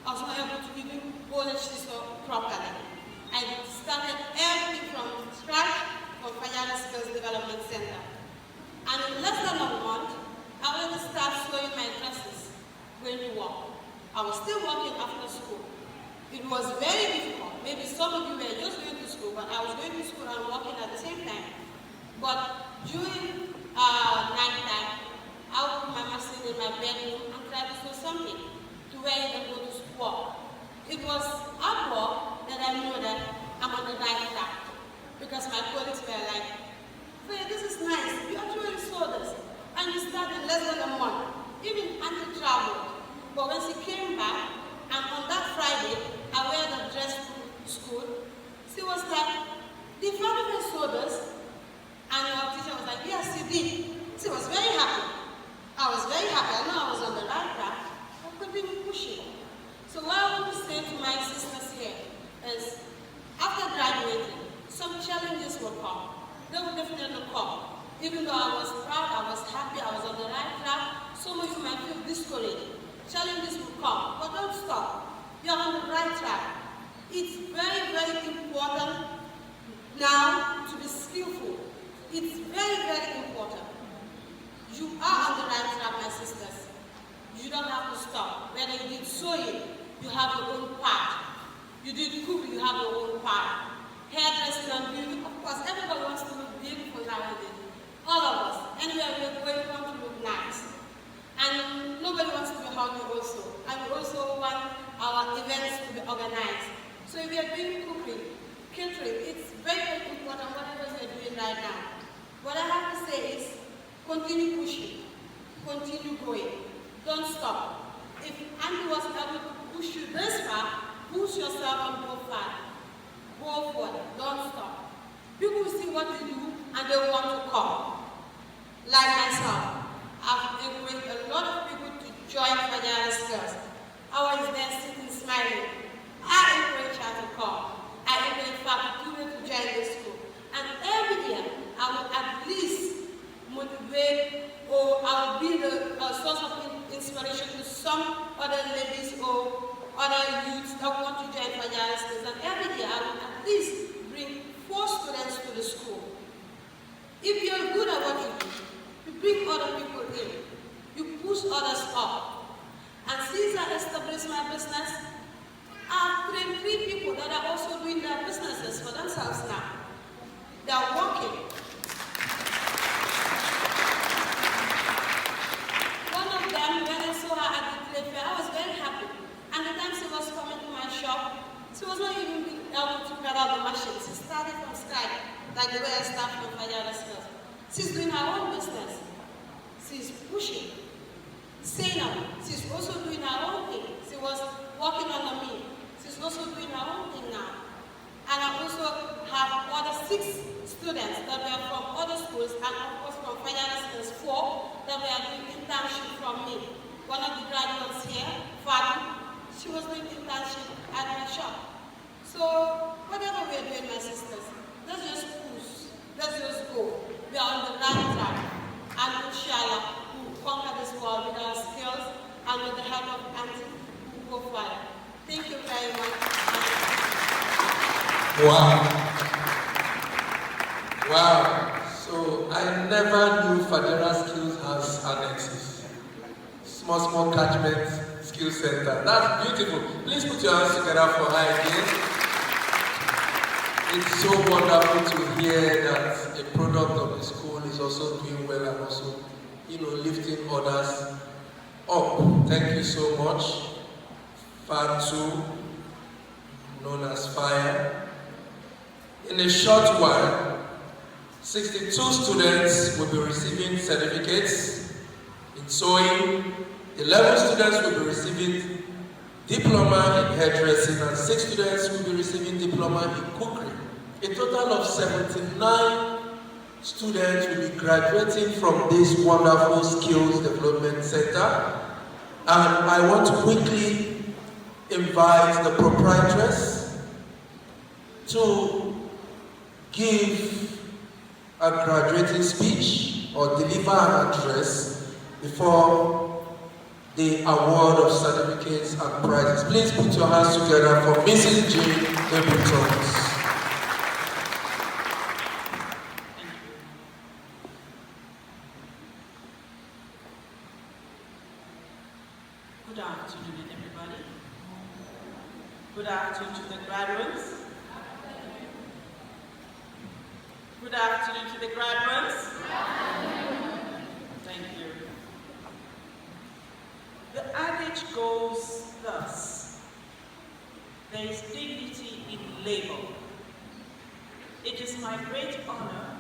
I was not able to even polish this properly. I started everything from scratch for Fajara Skills Development Center. And in less than a month, I already started sewing my dresses going to work. I was still working after school. It was very difficult. Maybe some of you were just going to school, but I was going to school and working at the same time. But during night time, I would put my machine in my bedroom and try to sew something to where I can go to school. It was at work that I knew that I'm on the right track, because my colleagues were like, "Hey, this is nice, you actually saw this." And you started less than a month. Even Auntie traveled. But when she came back, and on that Friday, I wear the dress to school, she was like, "Did Father saw this?" And our teacher was like, "Yes, she did." She was very happy. I was very happy. I know I was on the right track. I continued pushing. So what I want to say to my sisters here is, after graduating, some challenges will come. They will definitely come. Even though I was proud, I was happy, I was on the right track, some of you might feel discouraged. Challenges will come, but don't stop. You're on the right track. It's very, very important now to be skillful. It's very, very important. You are on the right track, my sisters. You don't have to stop. Whether you did sewing, you have your own part. You did cooking, you have your own part. Hairdressing and beauty, of course, everybody wants to look beautiful nowadays. All of us. Anywhere we're going, we want to look nice. And nobody wants to be hungry also. And we also want our events to be organized. So if we are doing cooking, catering, it's very, very important whatever we are doing right now. What I have to say is, continue pushing, continue going, don't stop. If Andy was able to push you this far, push yourself and go far. Go forward, don't stop. People see what you do and they want to come. Like myself, I've encouraged a lot of people to join Fajara Skills. I was there sitting smiling. I encourage her to come. I encourage her to join this school. And every year, I will at least motivate, or I will be the source of inspiration to some other ladies or other youths that want to join Fajara Skills. And every year, I will at least bring 4 students to the school. If you're good at what you do, you bring other people in. You push others up. And since I established my business, I've trained 3 people that are also doing their businesses for themselves now. They are working. One of them, when I saw her at the trade fair, I was very happy. And the time she was coming to my shop, she was not even able to get out the machine. She started from scratch, like the way I started from Fajara Skills. She's doing her own business. She's pushing. Zainab, she's also doing her own thing. She was working under me. She's also doing her own thing now. And I also have other 6 students that were from other schools, and of course from Fajara Skills 4 that were doing internship from me. One of the graduates here, Fatima, she was doing internship at my shop. So whatever we are doing, my sisters, let's just push, let's just go. We are on the right track, and inshallah, we will conquer this world with our skills and with the help of Auntie, we will go further. Thank you very much. Wow. Wow. So I never knew Fajara Skills has annexes. Small catchment skill center. That's beautiful. Please put your hands together for her again. It's so wonderful to hear that a product of the school is also doing well and also, lifting others up. Thank you so much. Fatu, known as Fire. In a short while, 62 students will be receiving certificates in sewing, 11 students will be receiving diploma in hairdressing, and 6 students will be receiving diploma in cookery. A total of 79 students will be graduating from this wonderful skills development center. And I want to quickly invite the proprietress to give a graduating speech or deliver an address before the award of certificates and prizes. Please put your hands together for Mrs. Jane Ableton. Good afternoon, everybody. Good afternoon to the graduates. Good afternoon to the graduates. Thank you. The adage goes thus: there is dignity in labor. It is my great honor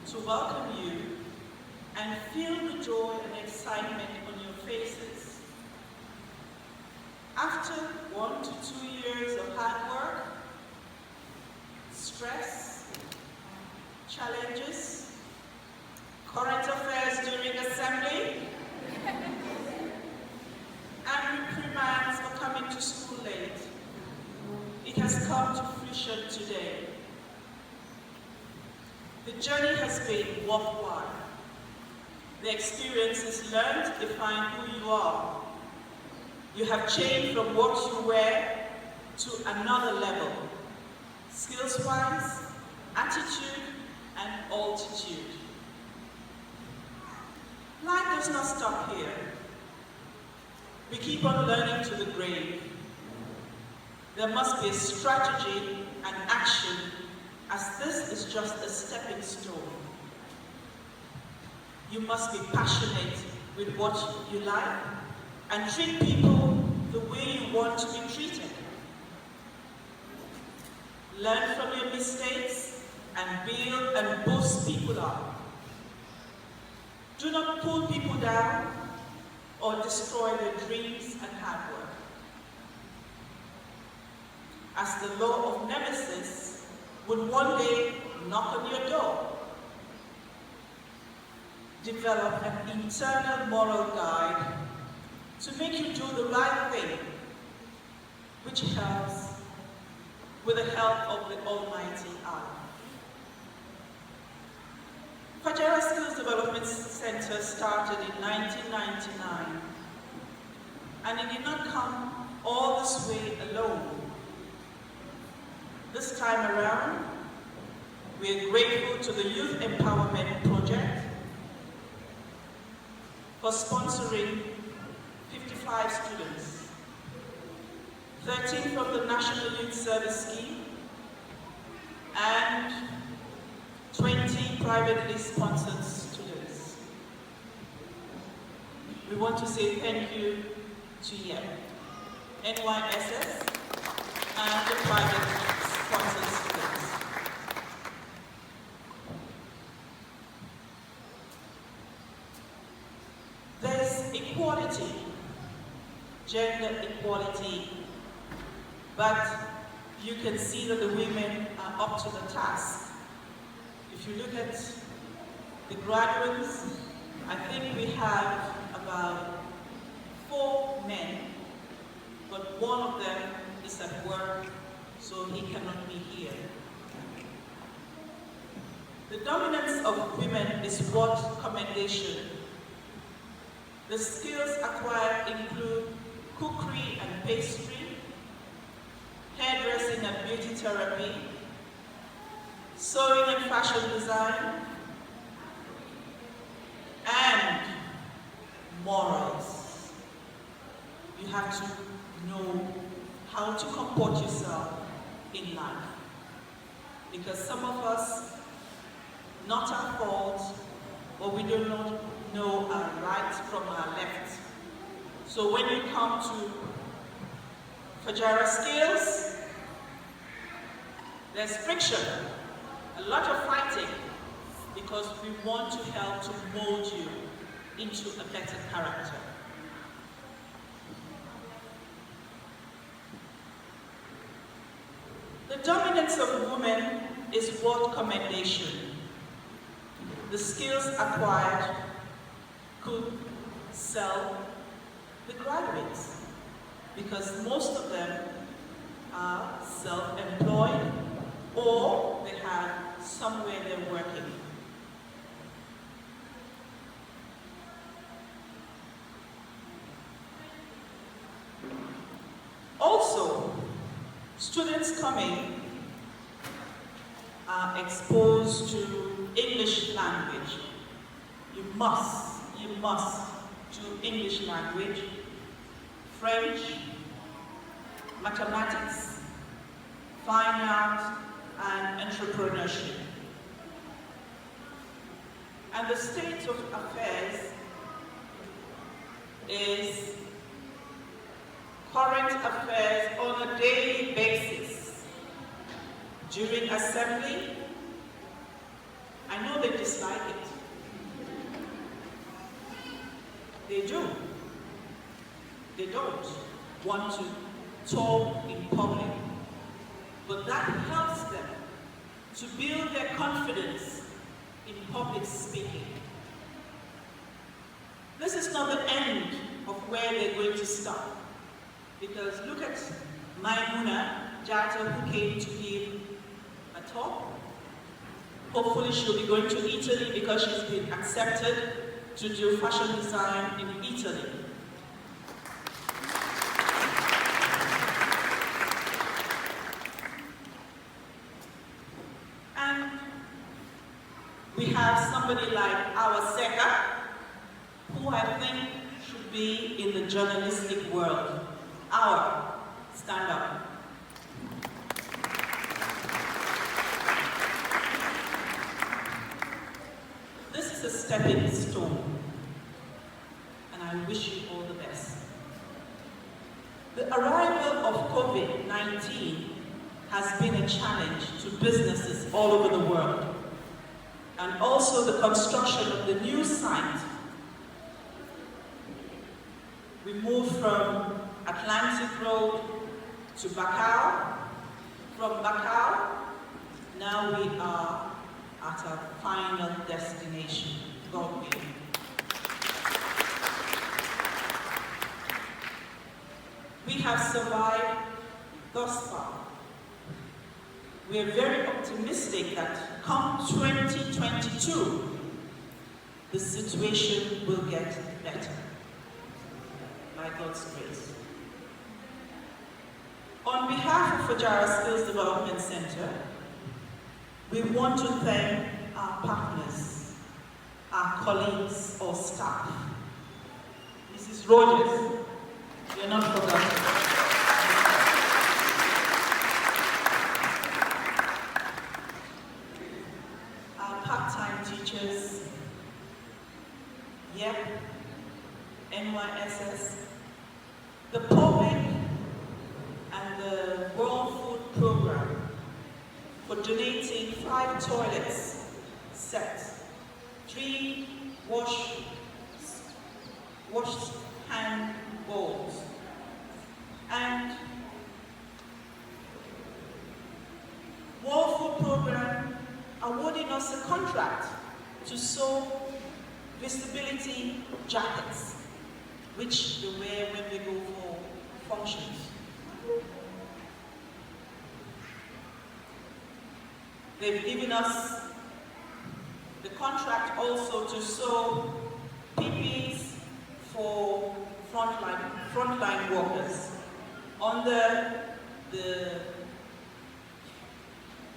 to welcome you and feel the joy and excitement on your faces. After 1 to 2 years of hard work, stress, challenges, current affairs during assembly, and reprimands for coming to school late, it has come to fruition today. The journey has been worthwhile. The experiences learned define who you are. You have changed from what you were to another level, skills-wise, attitude, and altitude. Life does not stop here. We keep on learning to the grave. There must be a strategy and action, as this is just a stepping stone. You must be passionate with what you like and treat people the way you want to be treated. Learn from your mistakes and build and boost people up. Do not pull people down or destroy their dreams and hard work. As the law of nemesis would one day knock on your door, develop an internal moral guide to make you do the right thing, which helps with the help of the Almighty Allah. Fajara Skills Development Center started in 1999, and it did not come all this way alone. This time around, we are grateful to the Youth Empowerment Project for sponsoring 55 students, 13 from the National Youth Service Scheme, and 20 privately sponsored students. We want to say thank you to NYSS and the private sponsored students. There's equality, gender equality, but you can see that the women are up to the task. If you look at the graduates, I think we have about 4 men, but one of them is at work, so he cannot be here. The dominance of women is worth commendation. The skills acquired include cookery and pastry, hairdressing and beauty therapy, sewing and fashion design, and morals. You have to know how to comport yourself in life. Because some of us, not our fault, but we do not know our right from our left. So when you come to Fajara Skills, there's friction, a lot of fighting, because we want to help to mold you into a better character. The dominance of women is worth commendation. The skills acquired could sell the graduates, because most of them are self-employed or they have somewhere they're working. Also, students coming are exposed to English language. You must do English language, French, mathematics, fine art, and entrepreneurship. And the state of affairs is current affairs on a daily basis. During assembly, I know they dislike it. They do. They don't want to talk in public. But that helps them to build their confidence in public speaking. This is not the end of where they're going to stop. Because look at Maimuna Jata, who came to give a talk. Hopefully she'll be going to Italy because she's been accepted to do fashion design in Italy. And we have somebody like our Seka, who I think should be in the journalistic world. Our, stand up. This is a stepping stone, and I wish you all the best. The arrival of COVID-19 has been a challenge to businesses all over the world, and also the construction of the new site. We moved from Atlantic Road to Bakau. From Bakau, now we are at our final destination, God willing. We have survived thus far. We are very optimistic that come 2022, the situation will get better, by God's grace. On behalf of Fajara Skills Development Center, we want to thank our partners, our colleagues or staff. Mrs. Rogers, you're not forgotten. Our part-time teachers, YEP, NYSS, the public, and the World Food Program for donating 5 toilets sets, 3 wash hand bowls, and World Food Program awarding us a contract to sew visibility jackets, which we wear when we go for functions. They've given us the contract also to sew PPEs for frontline workers under the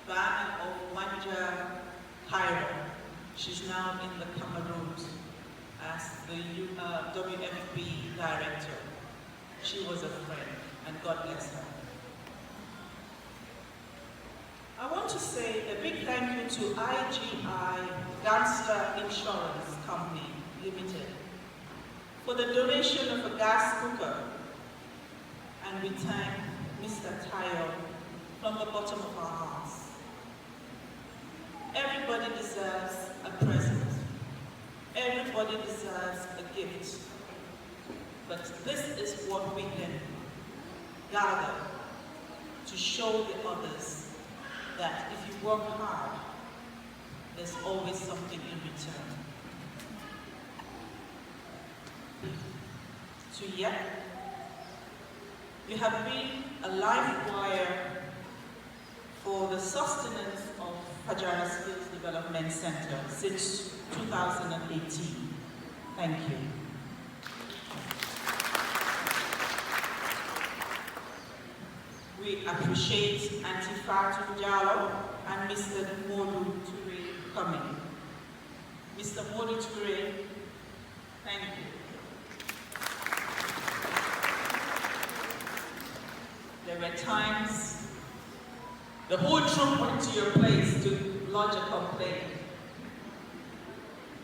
banner of Manager Cairo. She's now in the Cameroons as the WFP director. She was a friend, and God bless her. I want to say a big thank you to IGI Gangster Insurance Company Limited for the donation of a gas cooker, and we thank Mr. Tayo from the bottom of our hearts. Everybody deserves a present. Everybody deserves a gift. But this is what we can gather to show the others that if you work hard, there's always something in return. So yeah, you have been a live wire for the sustenance of Fajara Skills Development Center since 2018. Thank you. we appreciate Auntie Fatou Diallo and Mr. Modu Toure coming. Mr. Modu Toure, thank you. There were times the whole troop went to your place to lodge a complaint.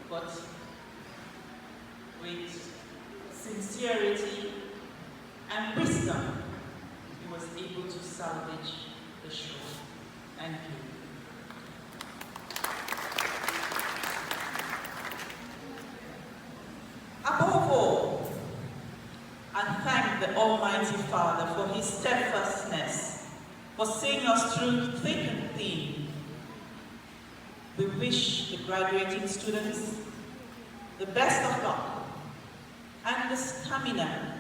But with sincerity and wisdom, he was able to salvage the show. Thank you. Above all, I thank the Almighty Father for his steadfastness, for seeing us through thick and thin. We wish the graduating students the best of luck and the stamina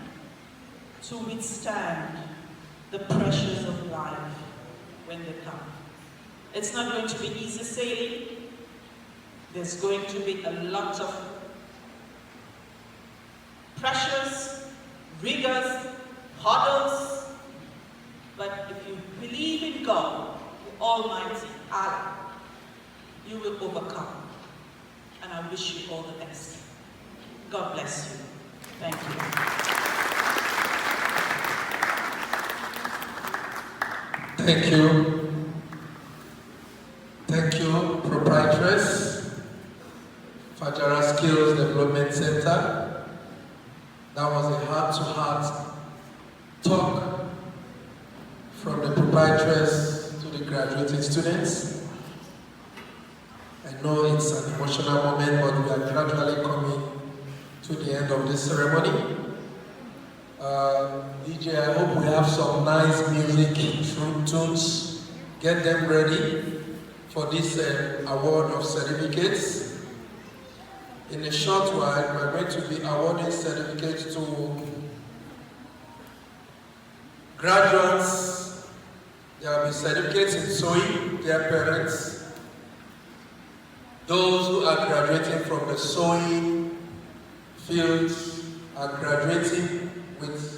to withstand the pressures of life when they come. It's not going to be easy sailing. There's going to be a lot of pressures, rigors, hurdles, but if you believe in God, the Almighty Allah, you will overcome. And I wish you all the best. God bless you. Thank you. Thank you. Thank you, Proprietress, Fajara Skills Development Center. That was a heart-to-heart talk from the Proprietress to the graduating students. I know it's an emotional moment, but we are gradually coming to the end of this ceremony. DJ, I hope we have some nice music, tunes. Get them ready for this award of certificates. In a short while, we're going to be awarding certificates to graduates. There will be certificates in sewing, their parents. Those who are graduating from the sewing fields are graduating with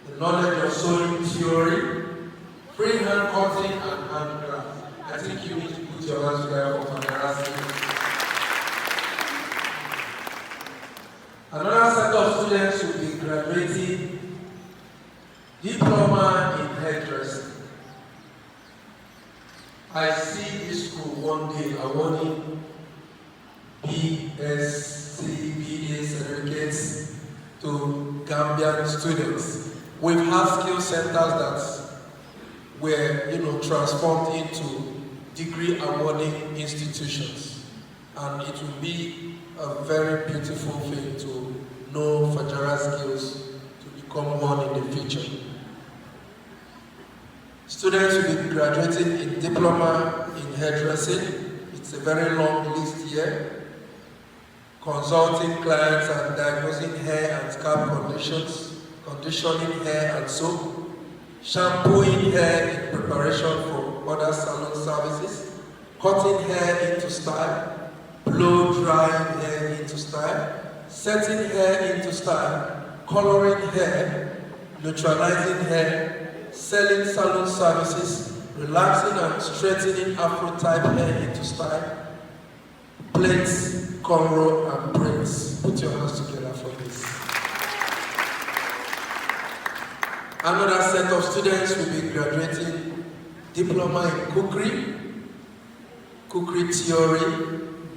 the knowledge of sewing theory, freehand cutting, and handcraft. I think you need to put your hands together for Fajara. Another set of students will be graduating diploma in hairdressing. I see this school one day awarding BSc, BA certificates to Gambian students. We've had skill centers that were, transformed into degree awarding institutions, and it will be a very beautiful thing to know Fajara skills to become one in the future. Students will be graduating in diploma in hairdressing. It's a very long list here. Consulting clients and diagnosing hair and scalp conditions, conditioning hair and soap, shampooing hair in preparation for other salon services, cutting hair into style, blow drying hair into style, setting hair into style, coloring hair, neutralizing hair, selling salon services, relaxing and straightening Afro-type hair into style, plaits, cornrow, and braids. Put your hands together for this. Another set of students will be graduating diploma in cookery theory,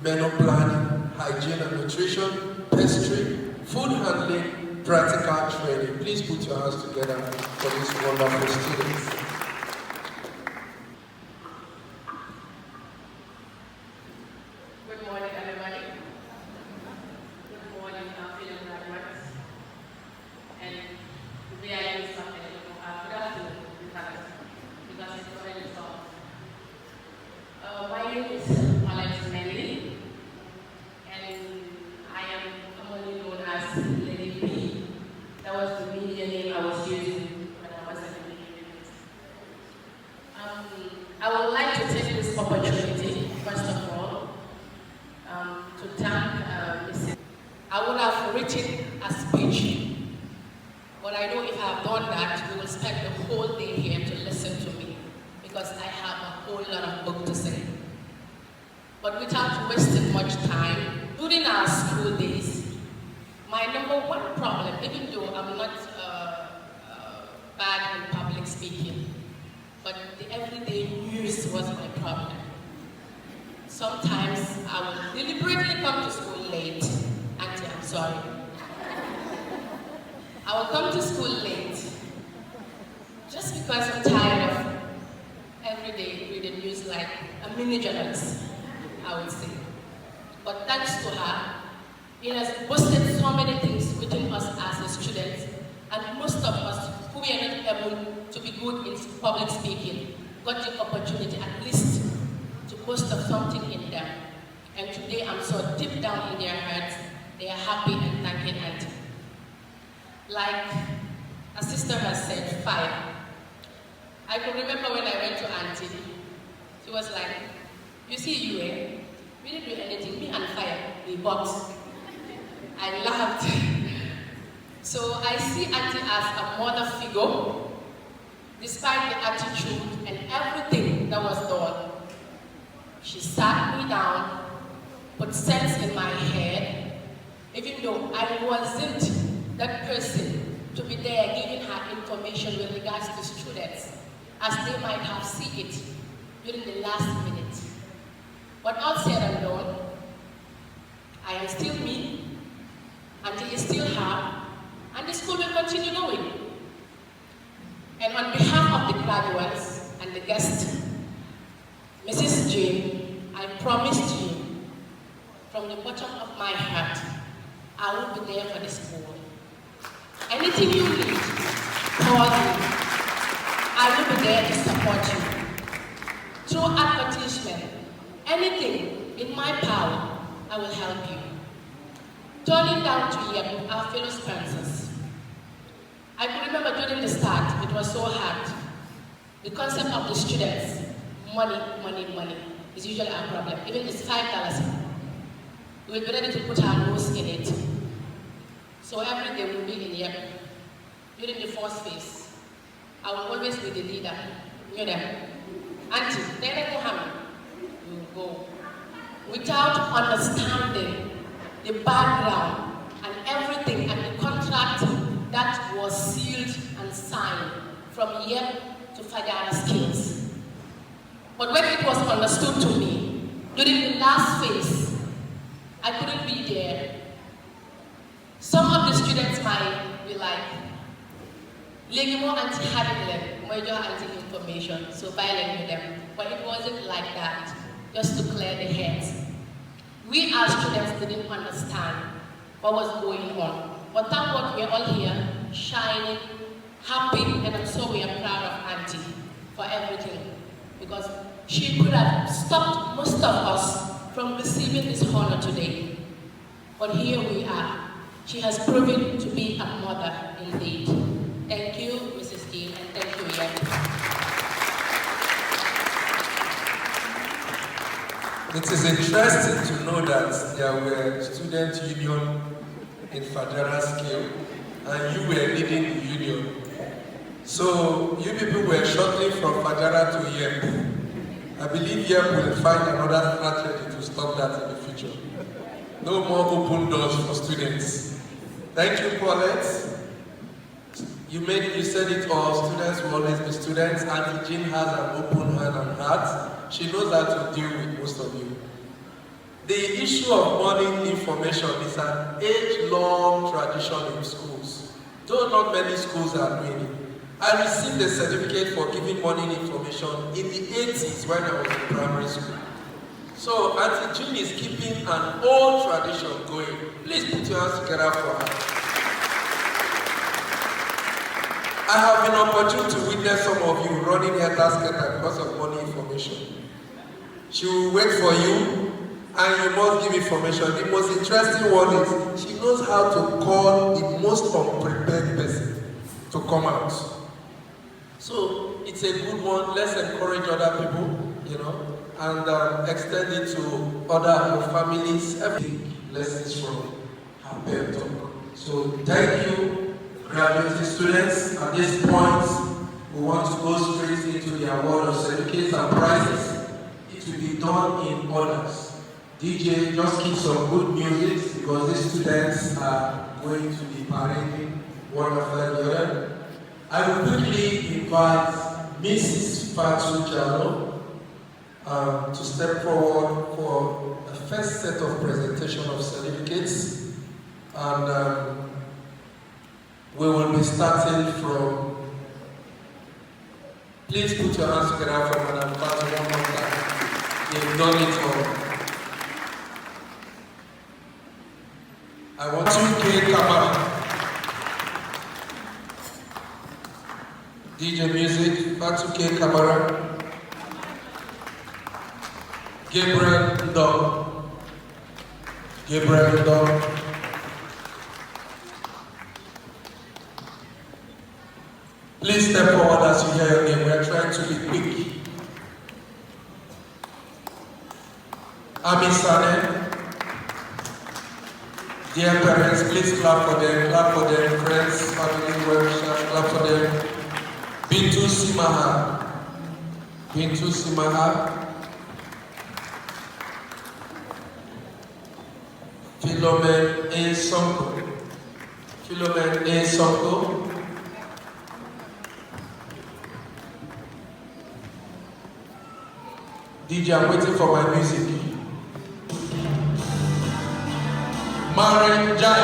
menu planning, hygiene and nutrition, pastry, food handling, practical training. Please put your hands together for these wonderful students. Good morning, everybody. Good morning, fellow graduates. And today I use something good afternoon because it's already solved. My name is Melly, and I am commonly known as Lady B. That was the media name I was using when I was at the university. that we will spend the whole day here to listen to me because I have a whole lot of book to say. But without wasting much time, during our school days, my number one problem, even though I'm not bad in public speaking, but the everyday news was my problem. Sometimes I will deliberately come to school late. Auntie, I'm sorry. I will come to school late just because I'm tired of every day reading news like a mini journalist, I would say. But thanks to her, it has boosted so many things within us as students, and most of us who were not able to be good in public speaking got the opportunity at least to boast of something in them. And today I'm so deep down in their hearts, they are happy and thanking Auntie. Like a sister has said, fire. I can remember when I went to Auntie, she was like, you see you, eh? We didn't do anything, me and fire, we boxed. I laughed. So I see Auntie as a mother figure, despite the attitude and everything that was done. She sat me down, put sense in my head, even though I wasn't that person to be there giving her information with regards to students, as they might have seen it during the last minute. But all said and done, I am still me, Auntie is still her, and the school will continue going. And on behalf of the graduates and the guests, Mrs. Jane, I promised you from the bottom of my heart, I will be there for the school. Anything you need, call me. I will be there to support you. Through advertisement, anything in my power, I will help you. Turning down to Yep, our fellow sponsors. I can remember during the start, it was so hard. The concept of the students, money, money, money, is usually our problem. Even if it's $5, we'll be ready to put our nose in it. So every day we'll be in Yep. During the first phase, I will always be the leader. You know them. Auntie, they go hammer. You go. Without understanding the background and everything and the contract that was sealed and signed from Yep to Fajara skills. But when it was understood to me, during the last phase, I couldn't be there. Some of the students might be like, Legi mo Auntie had more Auntie information, so violent with them. But it wasn't like that, just to clear the heads. We as students didn't understand what was going on. But thank God we're all here, shining, happy, and I'm so we are proud of Auntie for everything. Because she could have stopped most of us from receiving this honor today. But here we are. She has proven to be a mother indeed. Thank you, Mrs. Gill, and thank you, Yep. It is interesting to know that there were student union in Fajara scale, and you were leading the union. So you people were shuttling from Fajara to Yep. I believe Yep will find another strategy to stop that in the future. No more open doors for students. Thank you, Paulette. You said it all, students will always be students. Auntie Jean has an open hand and heart. She knows how to deal with most of you. The issue of money information is an age-long tradition in schools. Though not many schools are doing it. I received a certificate for giving money information in the 80s when I was in primary school. So Auntie Jean is keeping an old tradition going. Please put your hands together for her. I have been opportune to witness some of you running here tasketa because of money information. She will wait for you and you must give information. The most interesting one is she knows how to call the most unprepared person to come out. So it's a good one. Let's encourage other people, and extend it to other families. Everything lessons from her pep talk. So thank you. graduating students. At this point, we want to go straight into the award of certificates and prizes. It will be done in orders. DJ, just keep some good music because these students are going to be parading one after the other. I will quickly invite Mrs. Fatu Jalo to step forward for the first set of presentation of certificates. And we will be starting from, please put your hands together for Madam Fatu one more time. You've done it all. I want to get Kamara. DJ music, Fatu K. Kamara. Gabriel Dog. Gabriel Dog. Please step forward as you hear your name. We are trying to be quick. Ami Sane. Dear parents, please clap for them, friends, family, well-wishers, clap for them. Bintu Simaha. Bintu Simaha. Philomen A. Sonko. Philomen A. Sonko. DJ, I'm waiting for my music. Maren Jai.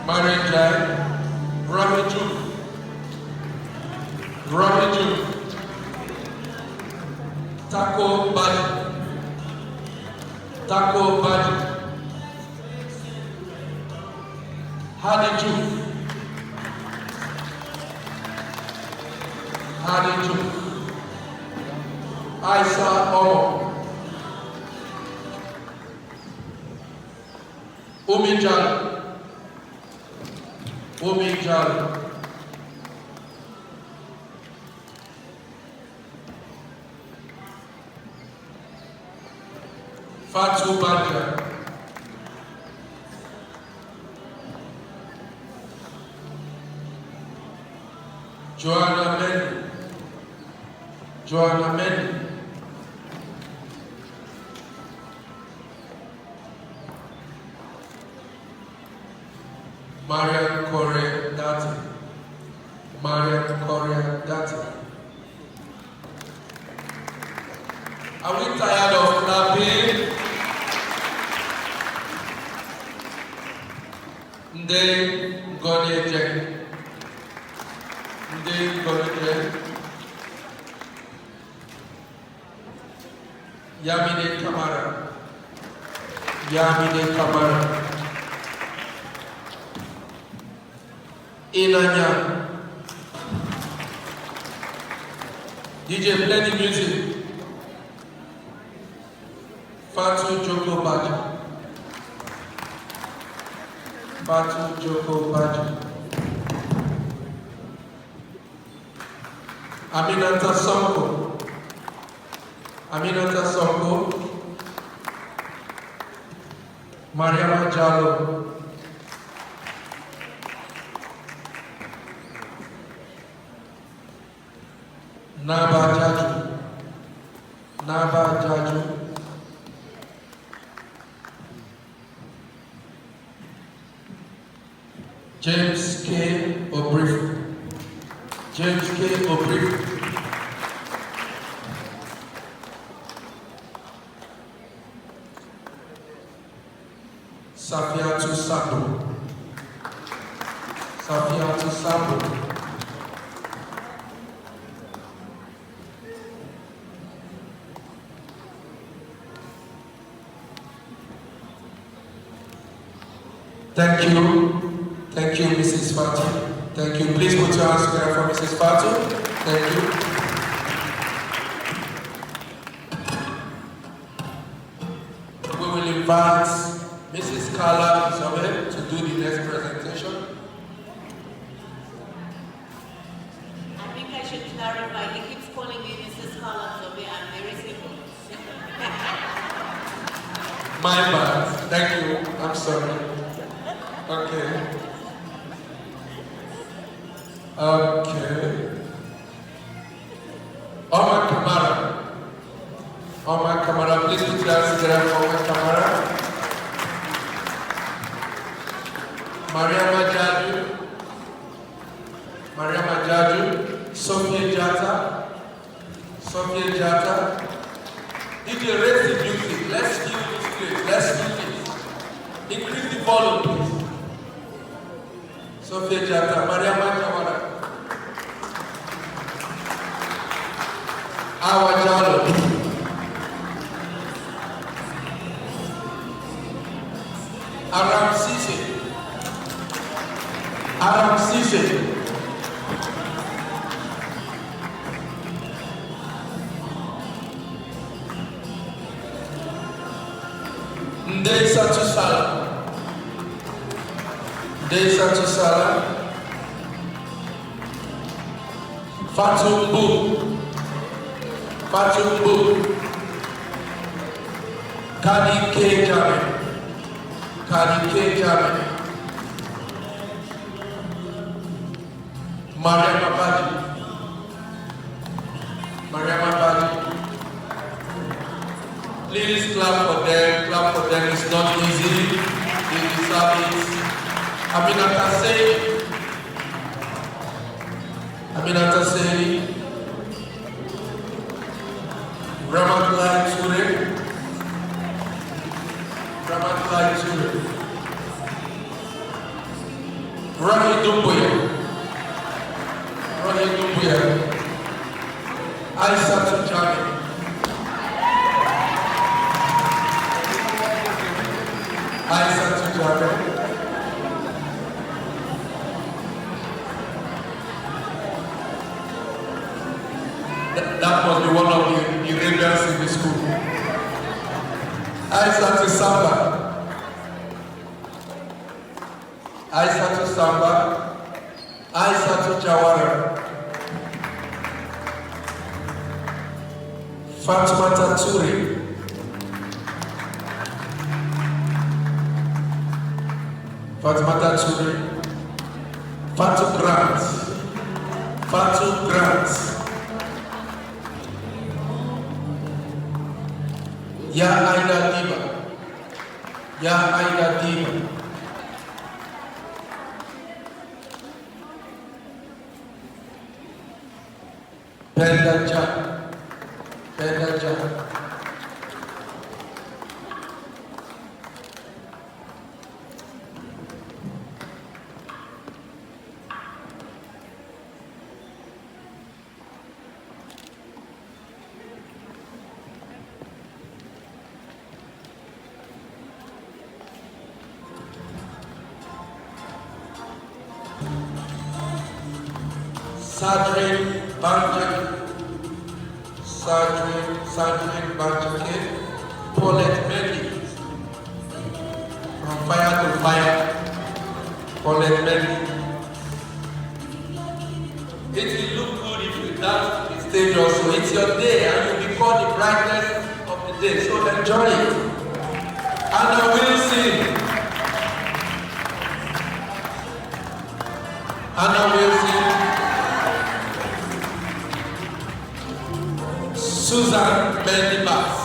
Maren Jai. Ramiju. Ramiju. Taco Badi. Taco Badi. Hadiju. Hadiju. Aisa Omo. Umijal. Umijal. Fatu Banja. Joanna Mendy. Joanna Mendy. Marian Correa Dati. Marian Correa Dati. Are we tired of clapping? Nde Godeje. Nde Godeje. Yamine Kamara. Yamine Kamara. Inanya. DJ, play the music. Fatu Joko Baji. Fatu Joko Baji. Aminata Sonko. Aminata Sonko. Mariama Jalo. Naba Jaju. Naba Jaju. James K. O'Brief. James K. O'Brief. Safiatu Sabo. Safiatu Sabo. Thank you. Thank you, Mrs. Fatu. Thank you. Please put your hands together for Mrs. Fatu. Thank you. We will invite Mrs. Carla Isabel to do the next presentation. I think I should clarify. He keeps calling me Mrs. Carla Zobe. I'm very simple. My bad. Thank you. I'm sorry. Okay. Okay. All my camera, please put your hands together for my camera. Maria Majaju, Sophia Jata. DJ, raise the music. Let's feel this place. Let's feel this. Increase the volume, please. Sophia Jata, Maria Majawara. Awa Jalo. Aram Sise. Ndei Satu Sala. Fatumbu. Kadi K Jame. Maria Mabadi. Please clap for them. It's not easy. They deserve it. Aminata Sey. Ramatlai Ture. Rohi Dumbuya. Aisatu Jame. That must be one of the rebels in the school. Aisatu Samba. Aisatu Jawara. Fatimata Ture. Fatu Grant. Ya Aida Diva. Pendaja. Sadrin Banjake, Paulette Mendy. From fire to fire, Paulette Mendy. It will look good if you dance to the stage also. It's your day and you'll be called the brightness of the day. So enjoy it. Anna Wilson. Susan Bendibas.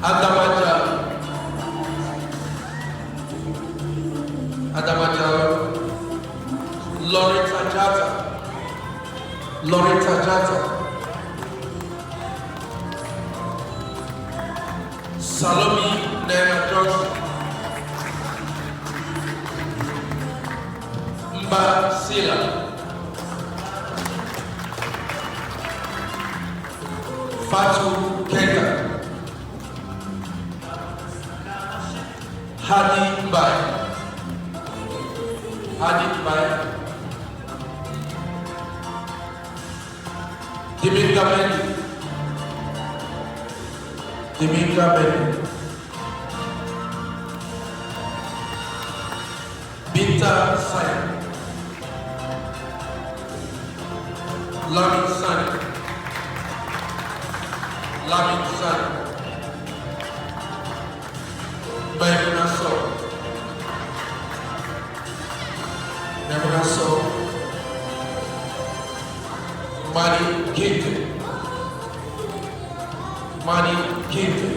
Adamaja. Loretta Jata. Salome Nena Johnson. Mba Sila. Fatu Kenya. Hadi Mbai. Dimika Beni. Binta Sai. Lamin Sani. Lamin San, Maimuna So, Maimuna So, Mani Kinte, Mani Kinte.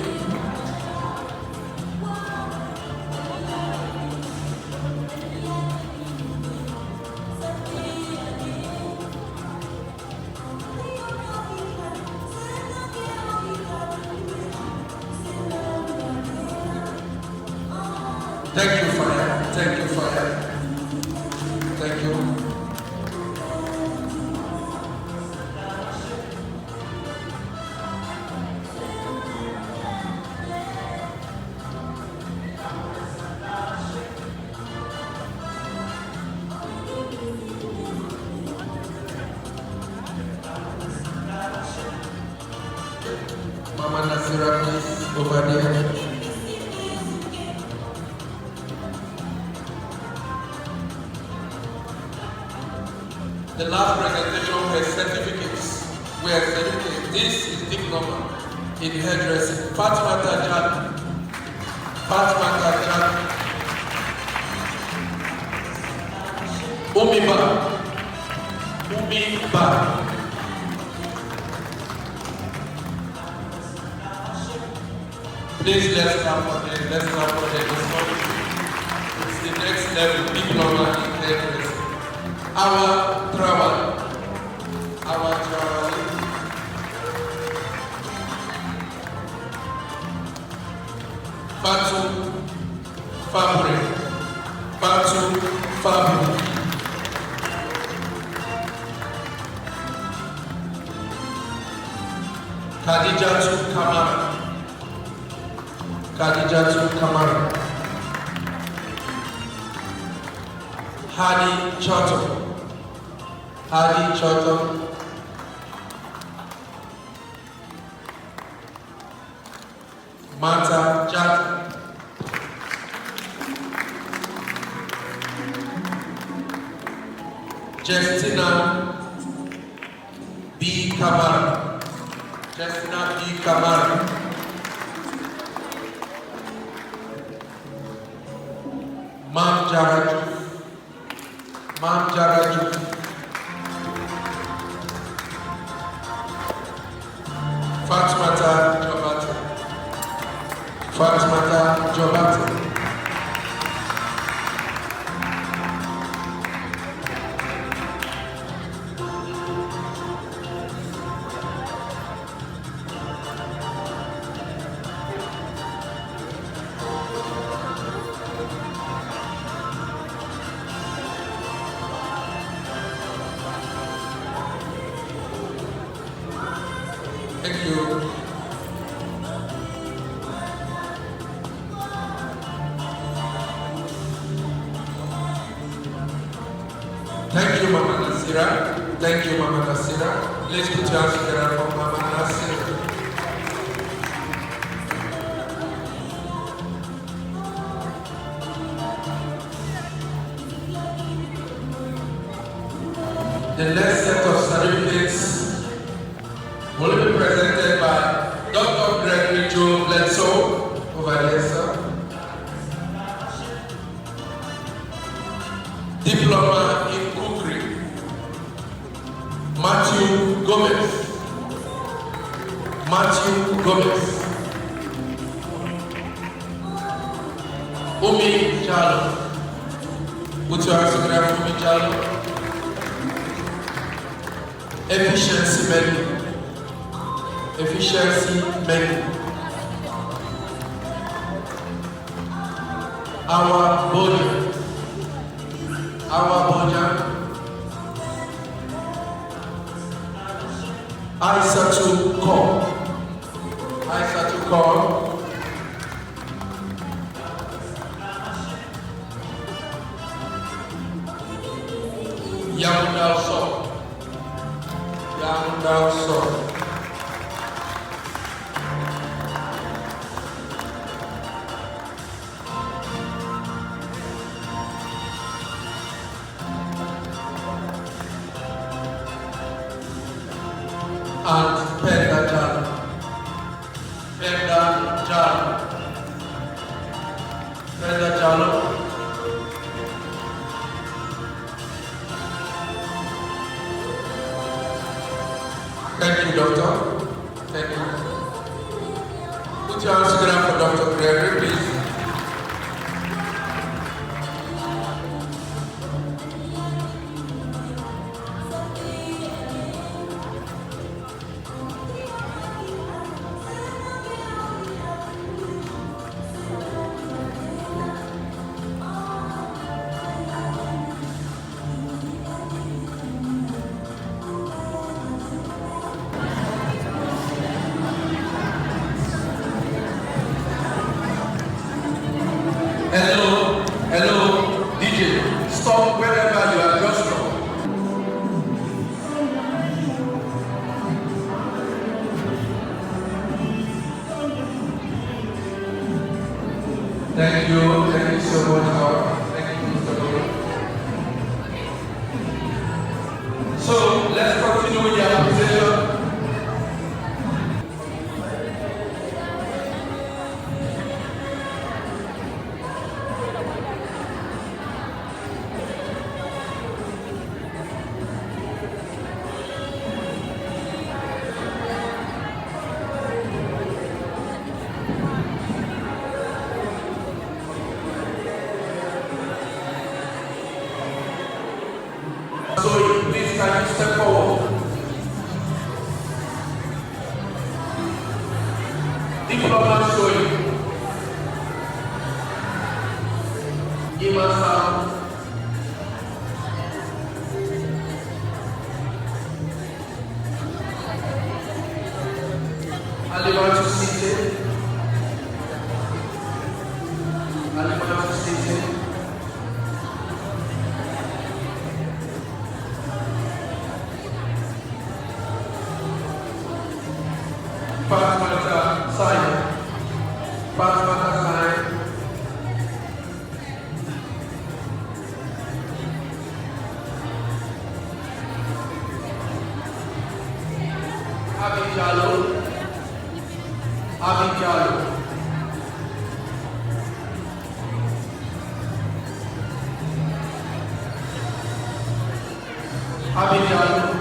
Thank you, Fire. Thank you, Fire. Thank you. Mama Naasira, please, over there. The last presentation were certificates. This is diploma in hairdressing. Fatima Tajani. Umiba. Please let's clap for them. It's the next level diploma in hairdressing. Our travel. Batu Fabric. Khadijatu Kamara. Hadi Choto. Mata Jata. Justina B. Kamara. Mam Jaraju. Fatmata Jobate. Thank you. Thank you, Mama Naasira. Please put your hands together for Mama Naasira. The next set of certificates will be presented by Dr. Gregory Bledsoe over there, sir. Diploma in Cookery, Matthew Gomez. Umi Jalo. Put your hands together for Umi Jalo. Efficiency menu. Our Boja. Aisatu Kor. Yamundal So. And Penda Jalo. Jalo. Brenda Jalo. Thank you, Doctor. Thank you. Put your hands together for Dr. Gregory, please. Hello, DJ. Stop wherever you are, just stop. Thank you so much, Howard. Thank you, Mr. Bolo. So, let's continue with the application. So please can you step forward? Diplomat showing. Give us some. Alimantu City. Alimantu City. Fatmata sign. Fatmata sign. Ageela. Ageela. Ageela.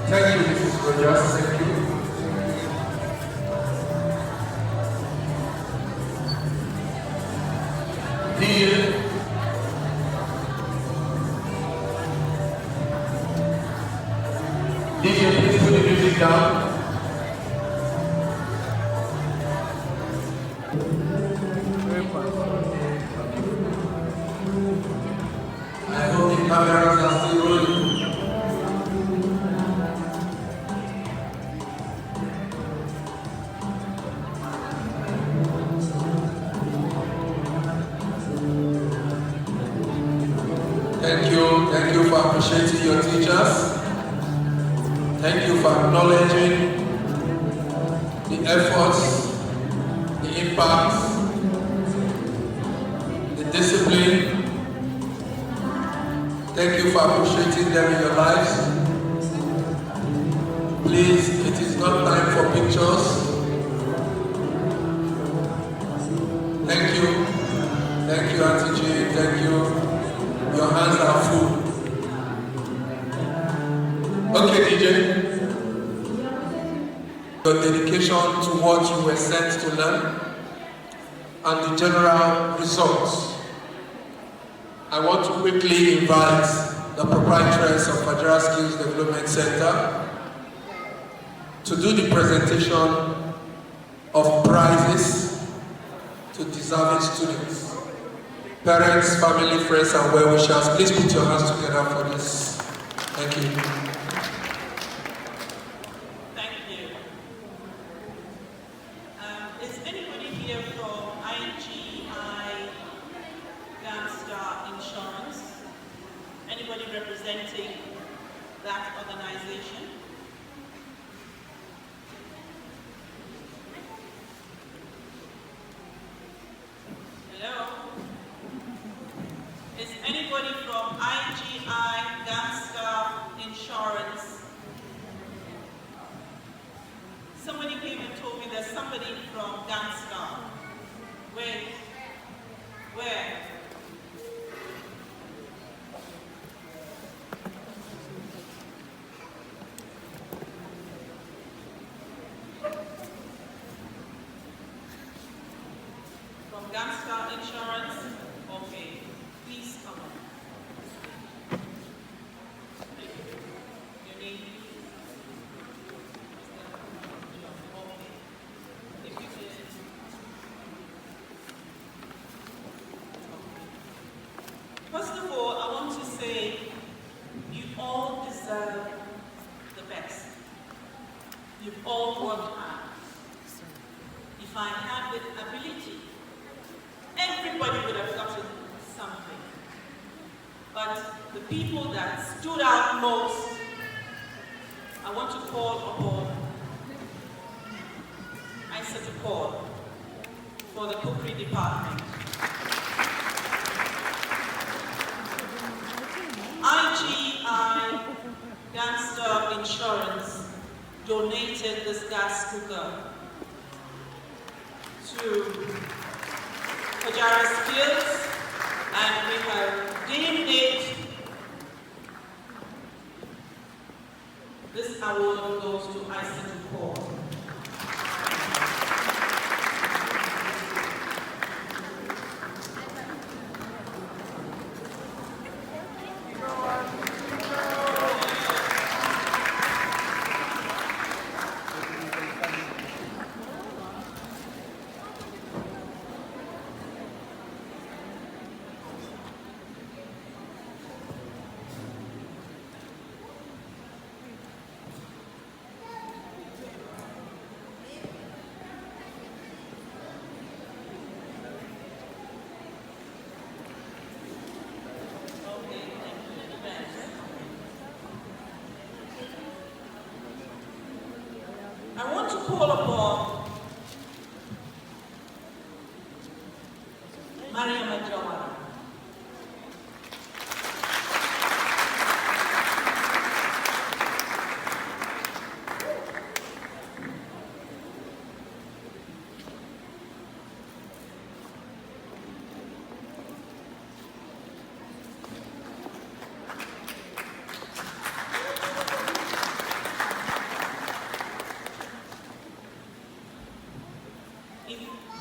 Thank you, Mrs. Rogers. Thank you. DJ, please put the music down. I hope the cameras are still rolling. Thank you for appreciating your teachers. Thank you for acknowledging the efforts, the impact, the discipline. Thank you for appreciating them in your lives. Please, it is not time for pictures. Thank you. Thank you, Auntie Jane. Thank you. Your hands are full. Okay, DJ. Your dedication to what you were sent to learn and the general results. I want to quickly invite the proprietress of Fajara Skills Development Center to do the presentation of prizes to deserving students. Parents, family, friends, and well-wishers, please put your hands together for this. Thank you. somebody from Gangster. Where? From Gangster Insurance? Okay. Please come on. Your name, please? Okay. If you can. First of all, I want to say you all deserve the best. You've all worked hard. If I had the ability, everybody would have gotten something. But the people that stood out most, I want to call upon Isaac Paul for the cookery department. IGI Gangster Insurance donated this gas cooker to Fajara Skills, and we have deemed it. This award goes to Isaac Paul. I want to call upon Mariam Ajawara.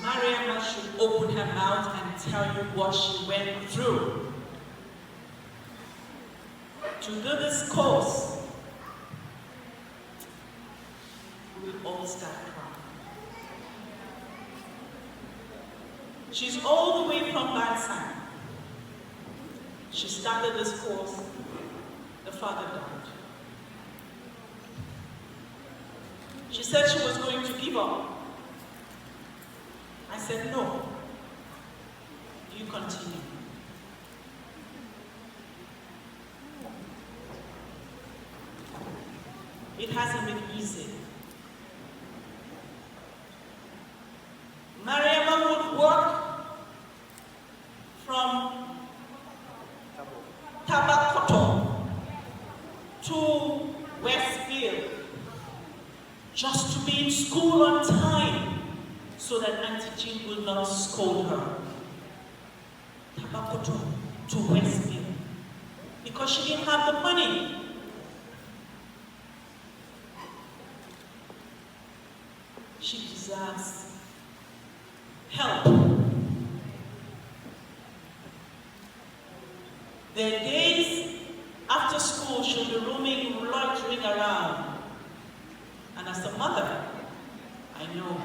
Mariam should open her mouth and tell you what she went through to do this course. We will all start crying. She's all the way from Bledsoe. She started this course. The father died. She said she was going to give up. I said, no, you continue. It hasn't been easy. Mariama would work from Tabakoto to Westfield just to be in school on time, so that Auntie Jean will not scold her. Tabakoto to Westfield. Because she didn't have the money. She deserves help. There are days after school she'll be roaming, loitering around. And as a mother, I know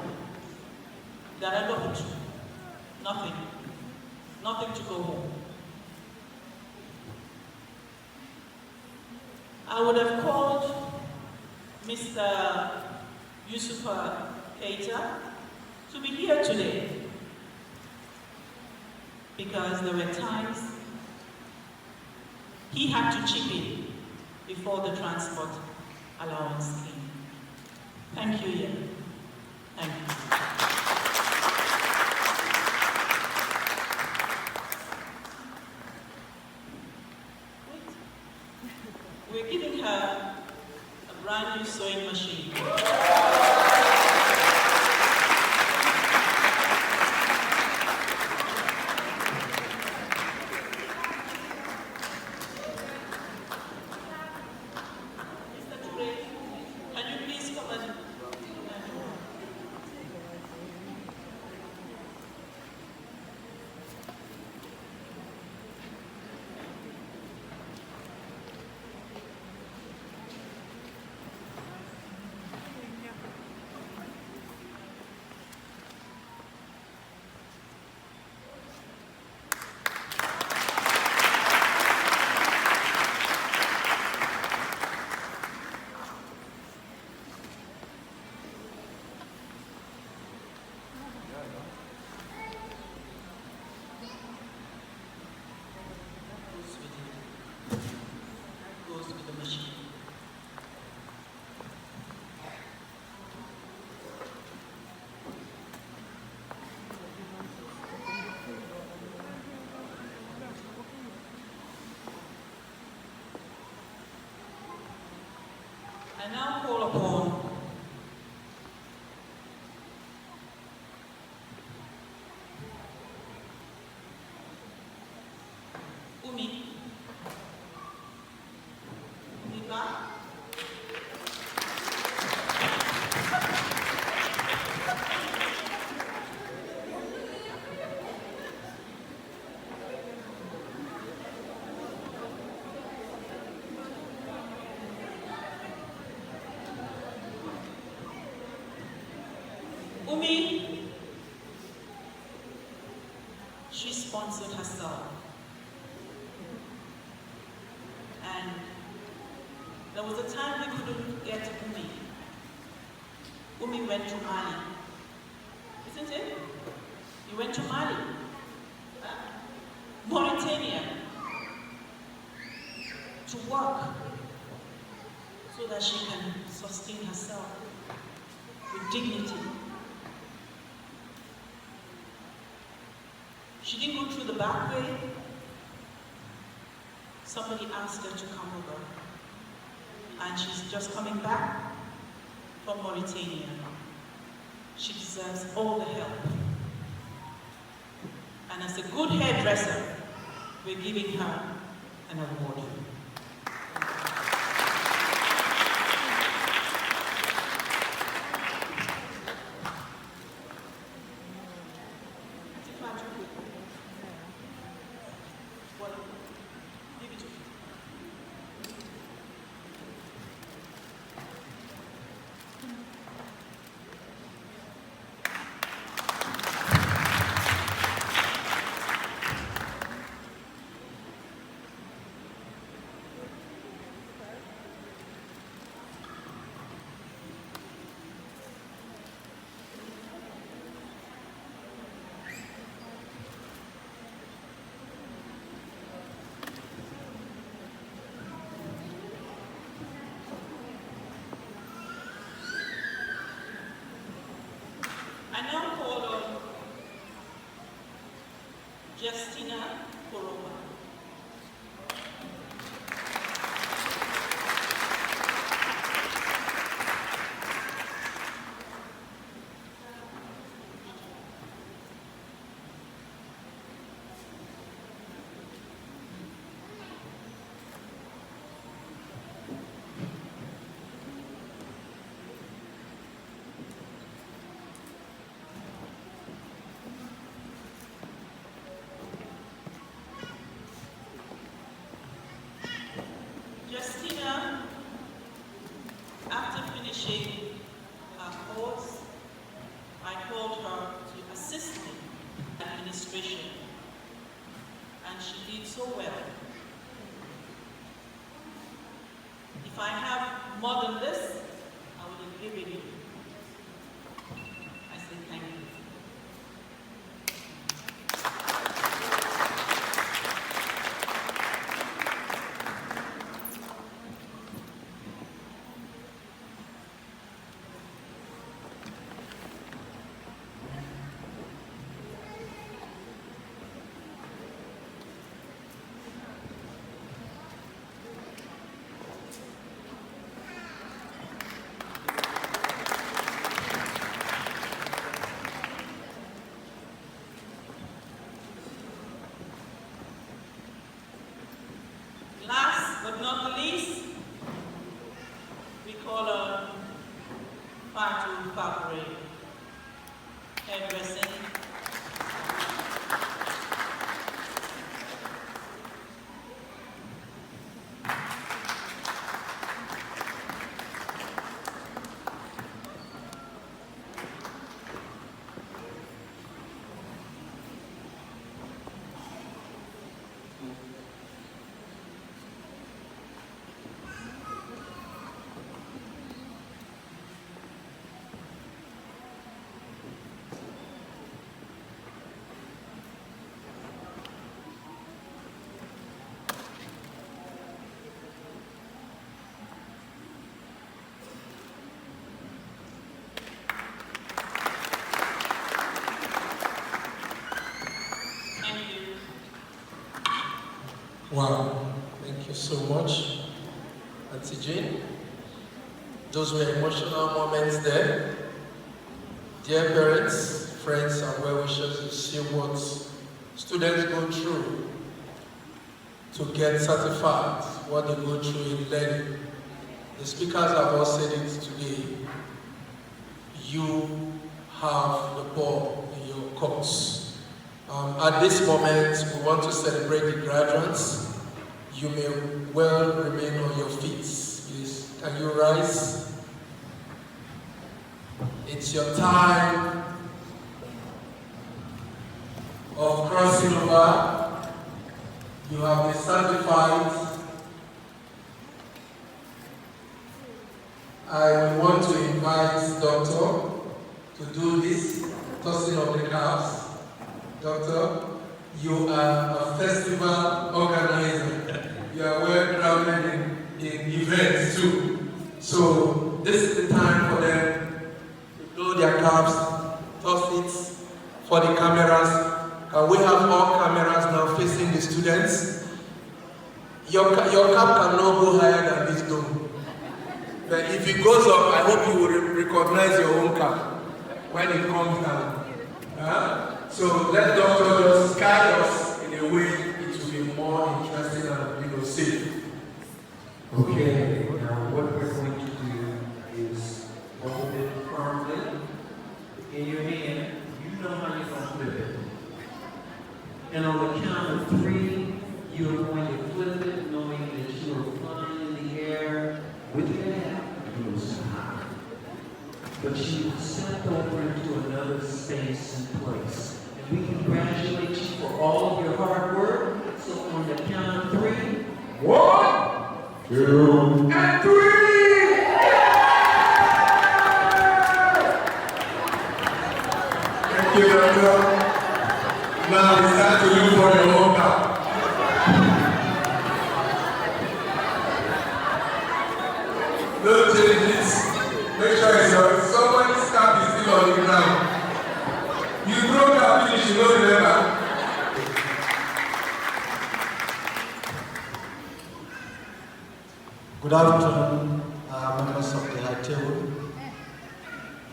that I got nothing to go home. I would have called Mr. Yusufa Keita to be here today, because there were times he had to chip in before the transport allowance came. Thank you, Ian. Thank you. We're giving her a brand new sewing machine. I now call upon Umi. Umiba. Umi, she sponsored herself. And there was a time we couldn't get Umi. Umi went to Mali. Isn't it? He went to Mali. Mauritania. To work so that she can sustain herself with dignity. She didn't go through the back way. Somebody asked her to come over. And she's just coming back from Mauritania. She deserves all the help. And as a good hairdresser, we're giving her an award. I now call on Justina Koroma. Justina, after finishing her course, I called her to assist me in administration, and she did so well. If I have more than this, I would have given you. I say thank you. Last but not the least, we call her Fatu Fabre, hairdressing. Wow, thank you so much, Auntie Jane. Those were emotional moments there. Dear parents, friends, and well-wishers, you see what students go through to get certified, what they go through in learning. The speakers have all said it today. You have the ball in your courts. At this moment, we want to celebrate the graduates. You may well remain on your feet. Please, can you rise? It's your time of crossing over. You have been certified. I want to invite Doctor to do this tossing of the caps. Doctor, you are a festival organizer. You are well grounded in events too. So this is the time for them to blow their caps, toss it for the cameras. We have all cameras now facing the students. Your cap cannot go higher than this dome. But if it goes up, I hope you will recognize your own cap when it comes down. So let Doctor just guide us in a way it will be more interesting and safe. Okay, now what we're going to do is hold it firmly in your hand. You know how you're going to flip it. And on the count of 3, you're going to flip it knowing that you are flying in the air with your head close high. But you step over into another space and place. And we congratulate you for all of your hard work. So on the count of 3, 1, 2, and 3! Thank you, Doctor. Now it's time to look for your own cap. Don't change this. Make sure it's yours. Somebody's cap is still on the ground. You throw cap finish, you don't remember. Good afternoon, members of the high table,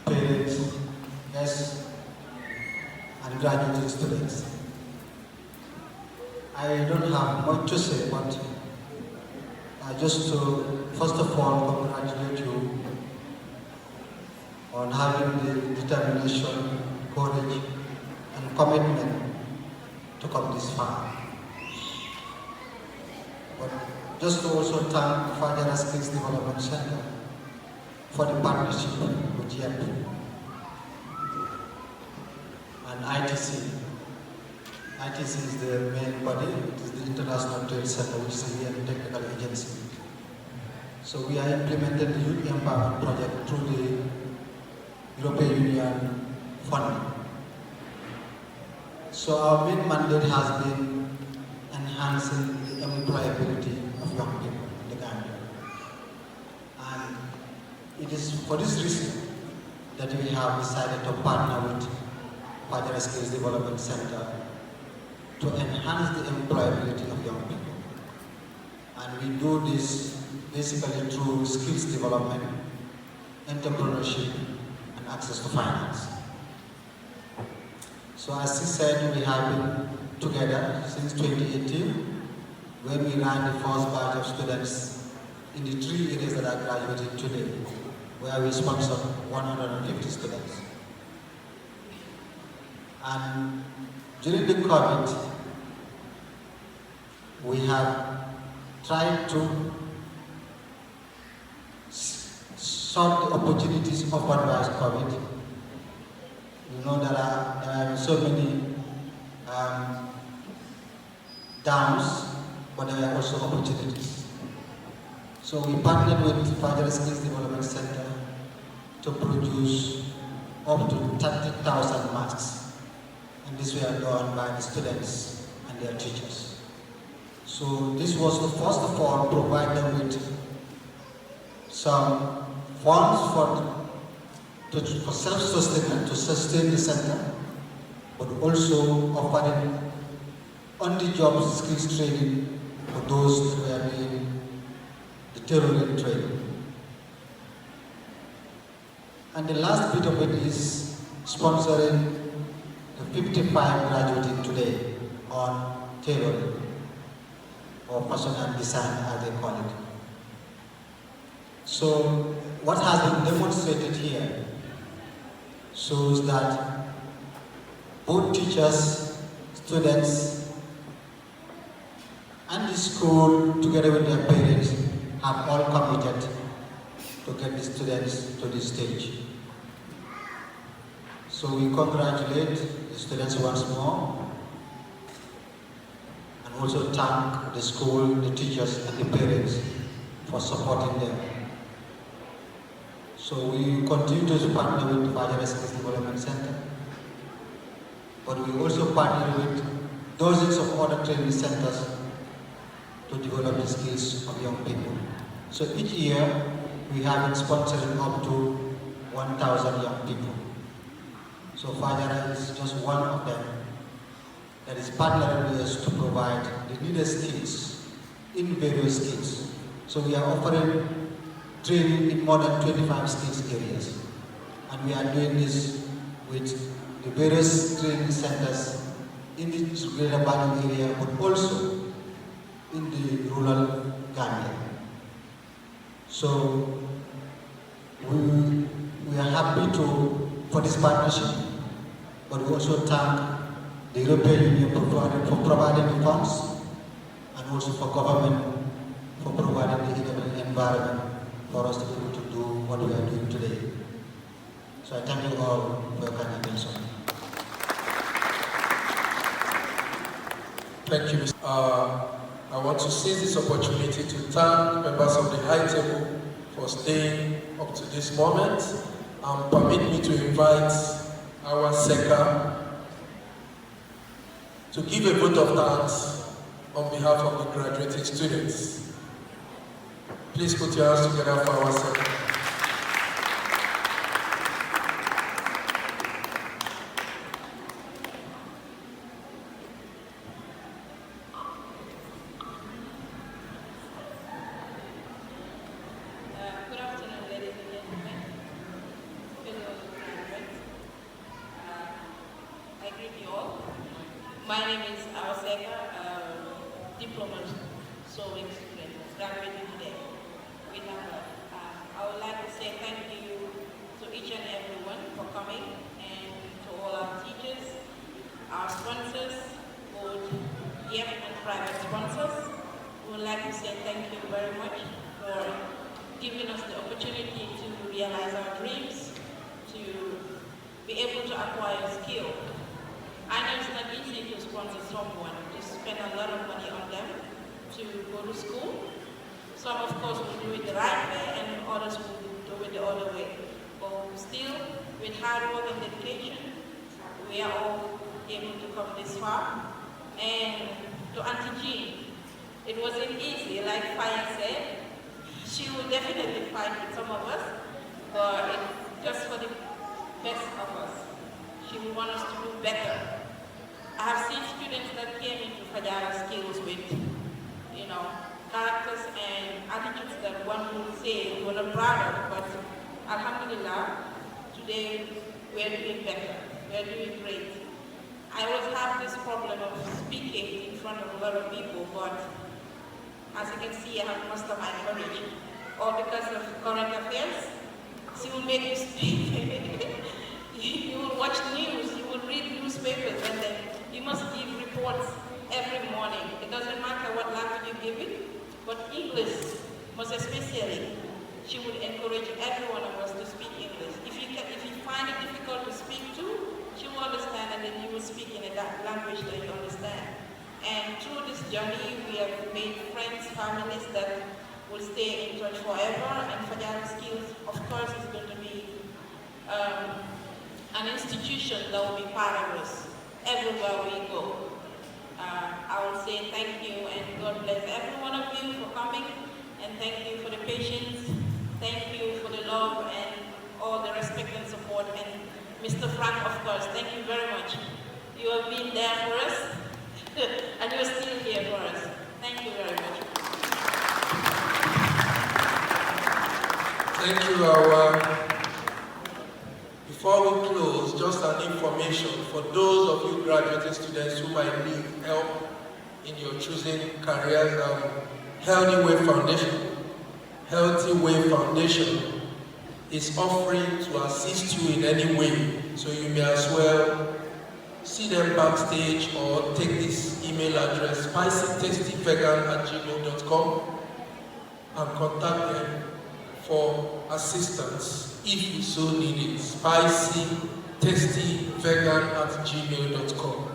parents, guests, and graduating students. I don't have much to say, but just to, first of all, congratulate you on having the determination, courage, and commitment to come this far. But just to also thank Fajara Skills Development Center for the partnership with YEP and ITC. ITC is the main body, it is the International Trade Center, which is a UN technical agency. So we are implementing the Youth Empowerment Project through the European Union funding. So our main mandate has been enhancing the employability of young people in the Gambia. And it is for this reason that we have decided to partner with Fajara Skills Development Center to enhance the employability of young people. And we do this basically through skills development, entrepreneurship, and access to finance. So as he said, we have been together since 2018, when we ran the first batch of students in the 3 areas that are graduating today, where we sponsored 150 students. And during the COVID, we have tried to sort the opportunities offered by COVID. You know, there are so many downs, but there are also opportunities. So we partnered with Fajara Skills Development Center to produce up to 30,000 masks. And this were done by the students and their teachers. So this was the first of all provide them with some funds for self-sustainment, to sustain the center, but also offering on-the-job skills training for those that were being the tailoring training. And the last bit of it is sponsoring the 55 graduating today on tailoring or fashion and design as they call it. So what has been demonstrated here shows that both teachers, students, and the school together with their parents have all committed to get the students to this stage. So we congratulate the students once more and also thank the school, the teachers and the parents for supporting them. So we continue to partner with the Fajara Skills Development Center, but we also partner with dozens of other training centers to develop the skills of young people. So each year we have been sponsoring up to 1,000 young people. So Fajara is just one of them that is partnering with us to provide the needed skills in various skills. So we are offering training in more than 25 skills areas. And we are doing this with the various training centers in the Greater Bakau area, but also in the rural Gambia. So we are happy for this partnership, but we also thank the European Union for providing the funds and also for government for providing the environment for us to be able to do what we are doing today. So I thank you all for your kind attention. Thank you. I want to seize this opportunity to thank members of the High Table for staying up to this moment, and permit me to invite our SECA to give a vote of thanks on behalf of the graduating students. Please put your hands together for our SECA. My name is Ageela, diploma sewing student, graduating today. I would like to say thank you to each and everyone for coming, and to all our teachers, our sponsors, both YEP and private sponsors. We would like to say thank you very much for giving us the opportunity to realize our dreams, to be able to acquire skill. I know it's not easy to sponsor someone, to spend a lot of money on them to go to school. Some, of course, will do it the right way, and others will do it the other way. But still, with hard work and dedication, we are all able to come this far. And to Auntie Jean, it wasn't easy, like Faya said. She will definitely fight with some of us, but just for the best of us. She will want us to do better. I have seen students that came into Fajara skills with, characters and attitudes that one would say we were not proud of, but alhamdulillah, today we are doing better. We are doing great. I always have this problem of speaking in front of a lot of people, but as you can see, I have most of my courage. All because of current affairs. She will make you speak. You will watch the news, you will read newspapers, and then you must give reports every morning. It doesn't matter what language you give it, but English, most especially, she would encourage every one of us to speak English. If you find it difficult to speak to, she will understand, and then you will speak in a language that you understand. And through this journey, we have made friends, families that will stay in touch forever, and Fajara Skills, of course, is going to be an institution that will be part of us everywhere we go. I will say thank you, and God bless every one of you for coming, and thank you for the patience, thank you for the love and all the respect and support, and Mr. Frank, of course, thank you very much. You have been there for us, and you're still here for us. Thank you very much. Thank you, our and information for those of you graduating students who might need help in your choosing careers. Healthy Way Foundation is offering to assist you in any way, so you may as well see them backstage or take this email address spicytastyvegan@gmail.com and contact them for assistance if you so need it. spicytastyvegan@gmail.com,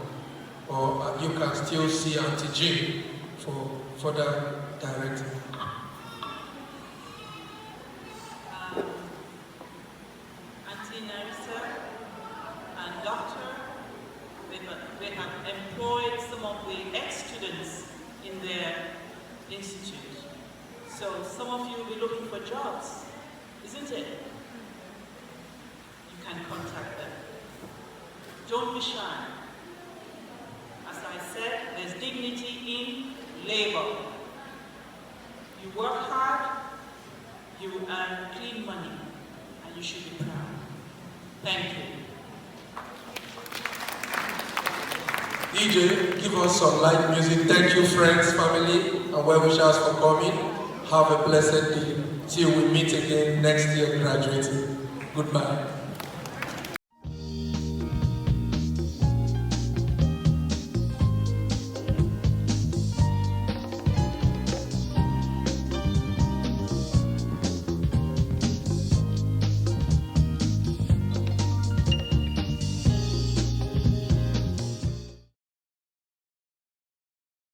or you can still see Auntie Jim for further directing. Auntie Naasira and Doctor, they have employed some of the ex-students in their institute. So some of you will be looking for jobs, isn't it? You can contact them. Don't be shy. As I said, there's dignity in labor. You work hard, you earn clean money, and you should be proud. Thank you. DJ, give us some light music. Thank you, friends, family, and well wishers for coming. Have a blessed day till we meet again next year graduating. Goodbye.